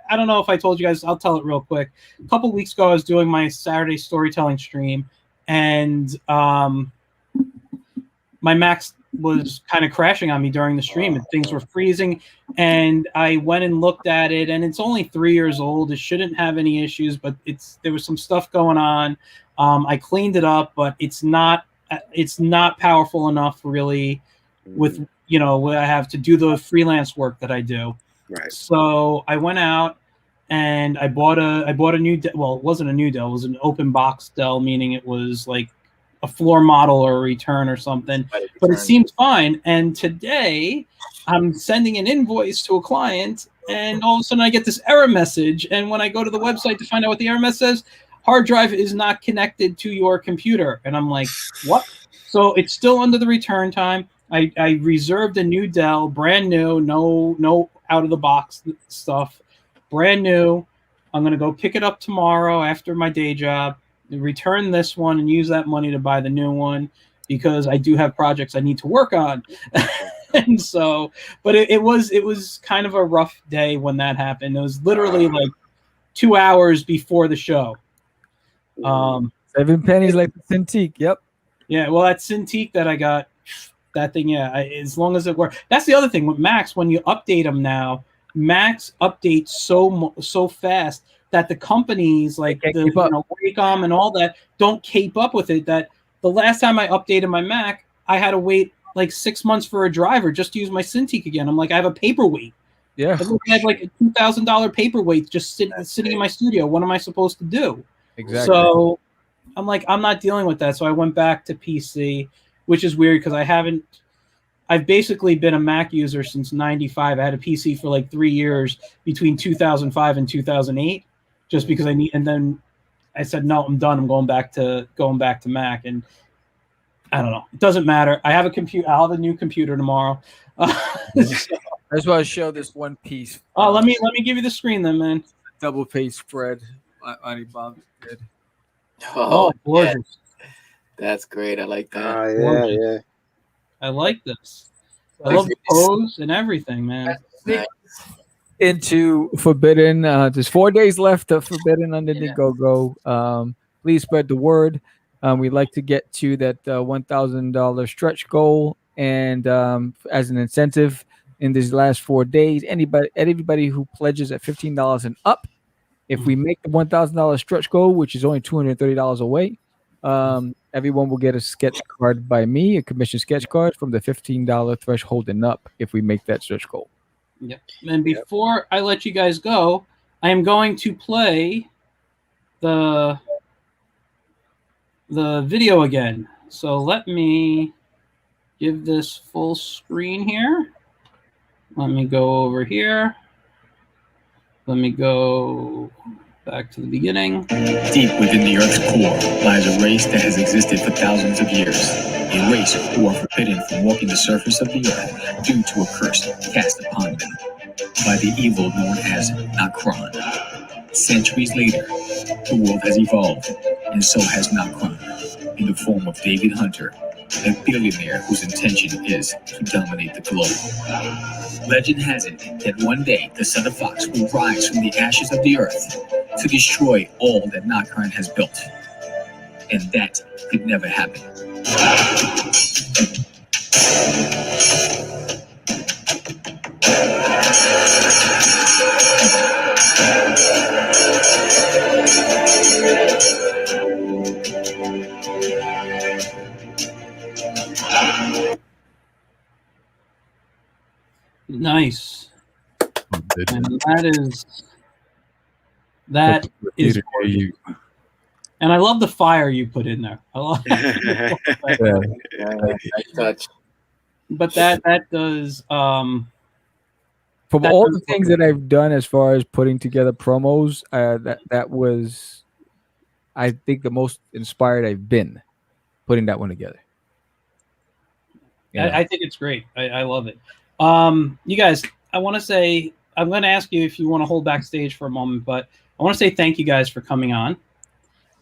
I don't know if I told you guys. I'll tell it real quick. A couple weeks ago, I was doing my Saturday storytelling stream, and my Mac was kind of crashing on me during the stream, and things were freezing. And I went and looked at it, and it's only 3 years old. It shouldn't have any issues, but there was some stuff going on. I cleaned it up, but it's not powerful enough, really, with what I have to do the freelance work that I do. Right. So I went out and I bought a new well, it wasn't a new Dell, it was an open box Dell, meaning it was like a floor model or a return or something, but it seemed fine. And today I'm sending an invoice to a client, and all of a sudden I get this error message. And when I go to the website to find out what the error message says, hard drive is not connected to your computer. And I'm like, what? So it's still under the return time. I reserved a new Dell, brand new, no out of the box stuff, brand new. I'm going to go pick it up tomorrow after my day job, return this one and use that money to buy the new one because I do have projects I need to work on. And so, but it was kind of a rough day when that happened. It was literally like 2 hours before the show. 7 pennies like the Cintiq. Yep. Yeah. Well, that Cintiq that I got, that thing, as long as it works. That's the other thing with Macs. When you update them now, Macs update so fast that the companies like Wacom and all that don't keep up with it. That the last time I updated my Mac, I had to wait like 6 months for a driver just to use my Cintiq again. I'm like, I have a paperweight. Yeah. I had like a $2,000 paperweight just sitting in my studio. What am I supposed to do? Exactly. So I'm like, I'm not dealing with that. So I went back to PC, which is weird because I've basically been a Mac user since '95. I had a PC for like 3 years between 2005 and 2008, just because and then I said, no, I'm done. I'm going back to Mac. And I don't know. It doesn't matter. I have a computer. I'll have a new computer tomorrow. That's why I show this one piece. Oh, let me give you the screen then, man. Double page spread. Bob did. Oh, yeah, gorgeous. that's great. I like that. Oh yeah, Gorgeous. yeah. I like this. I Nice. love the pose and everything, man. Nice. Into Forbidden. There's 4 days left of Forbidden under Yeah. Indiegogo. Please spread the word. We'd like to get to that $1,000 stretch goal, and as an incentive in these last 4 days, everybody who pledges at $15 and up, if we make the $1,000 stretch goal, which is only $230 away, everyone will get a sketch card by me, a commission sketch card from the $15 threshold and up if we make that stretch goal. Yep. And before I let you guys go, I am going to play the video again. So let me give this full screen here. Let me go over here. Let me go back to the beginning. Deep within the Earth's core lies a race that has existed for thousands of years. A race who are forbidden from walking the surface of the Earth due to a curse cast upon them by the evil known as Nakron. Centuries later, the world has evolved, and so has Nakron, in the form of David Hunter, a billionaire whose intention is to dominate the globe. Legend has it that one day the Son of Fox will rise from the ashes of the earth to destroy all that Nakron has built. And that could never happen. Nice. And that is gorgeous. And I love the fire you put in there. I love Nice touch. But that does From all the things that I've done as far as putting together promos, that was, I think, the most inspired I've been putting that one together. Yeah. I think it's great. I love it. You guys, I want to say, I'm going to ask you if you want to hold backstage for a moment, but I want to say thank you guys for coming on.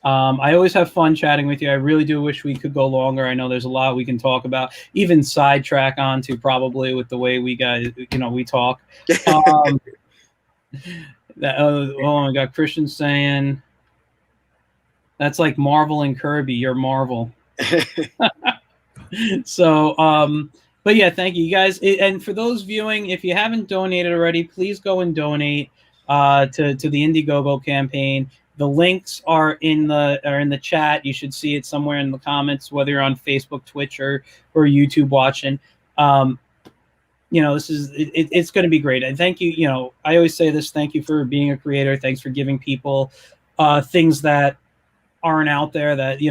I always have fun chatting with you. I really do wish we could go longer. I know there's a lot we can talk about, even sidetrack onto probably with the way we guys, we talk. Oh my God, Christian's saying that's like Marvel and Kirby. You're Marvel. So, but yeah, thank you guys. And for those viewing, if you haven't donated already, please go and donate to the Indiegogo campaign. The links are in the chat. You should see it somewhere in the comments, whether you're on Facebook, Twitch, or YouTube watching. This is it's going to be great. And thank you. I always say this. Thank you for being a creator. Thanks for giving people things that aren't out there, that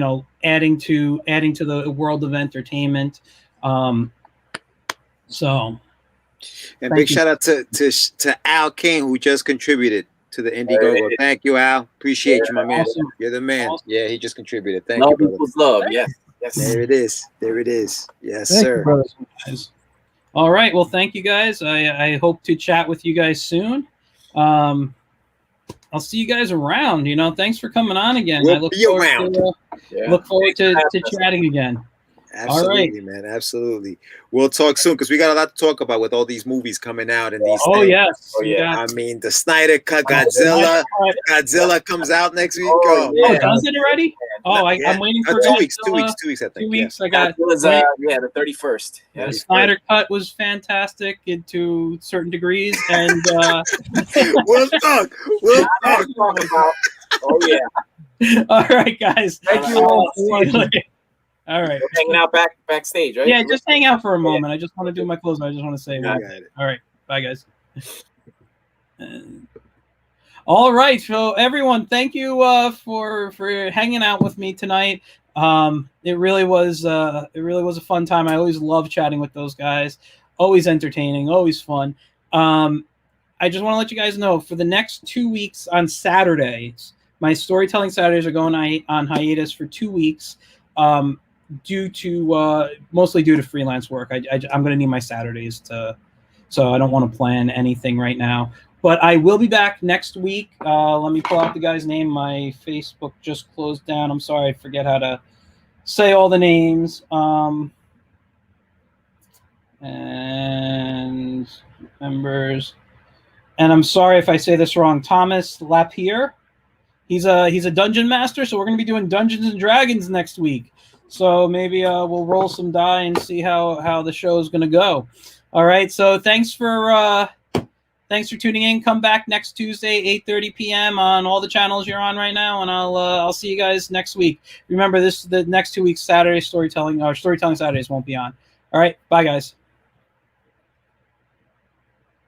adding to the world of entertainment. So, and big shout out to Al King, who just contributed to the Indiegogo. Thank you, Al. Appreciate you, my man. Awesome. You're the man. Awesome. Yeah, he just contributed. Thank Love you, brother. equals love. Yes. There it is. There it is. Yes, Thank sir. you, brother. All right. Well, thank you guys. I hope to chat with you guys soon. I'll see you guys around. Thanks for coming on again. We'll I look be forward around. look forward to chatting again. Absolutely, man. Absolutely. We'll talk soon because we got a lot to talk about with all these movies coming out and these things. Yes. Oh, yeah. I mean, the Snyder Cut, Godzilla. Godzilla comes out next week. Oh, yeah. Oh, does it already? Oh, I'm waiting for 2 weeks. Godzilla. 2 weeks, I think. 2 weeks. Yeah. I got the 31st. Yeah, the Snyder Cut was fantastic to certain degrees, and We'll talk. We'll talk. Oh yeah. All right, guys. Thank you all for watching. All right. We're hanging out backstage, right? Yeah, just hang out for a moment. I just want to do my closing. I just want to say, all right, bye, guys. All right, so everyone, thank you for hanging out with me tonight. It really was a fun time. I always love chatting with those guys. Always entertaining, always fun. I just want to let you guys know, for the next 2 weeks on Saturdays, my Storytelling Saturdays are going on hiatus for 2 weeks. Mostly due to freelance work. I'm going to need my Saturdays so I don't want to plan anything right now. But I will be back next week. Let me pull out the guy's name. My Facebook just closed down. I'm sorry, I forget how to say all the names. And members. And I'm sorry if I say this wrong. Thomas Lapierre. He's a dungeon master, so we're going to be doing Dungeons and Dragons next week. So maybe we'll roll some die and see how the show is going to go. All right. So thanks for tuning in. Come back next Tuesday, 8:30 p.m. on all the channels you're on right now, and I'll see you guys next week. Remember, the next 2 weeks Saturday Storytelling Saturdays won't be on. All right. Bye, guys.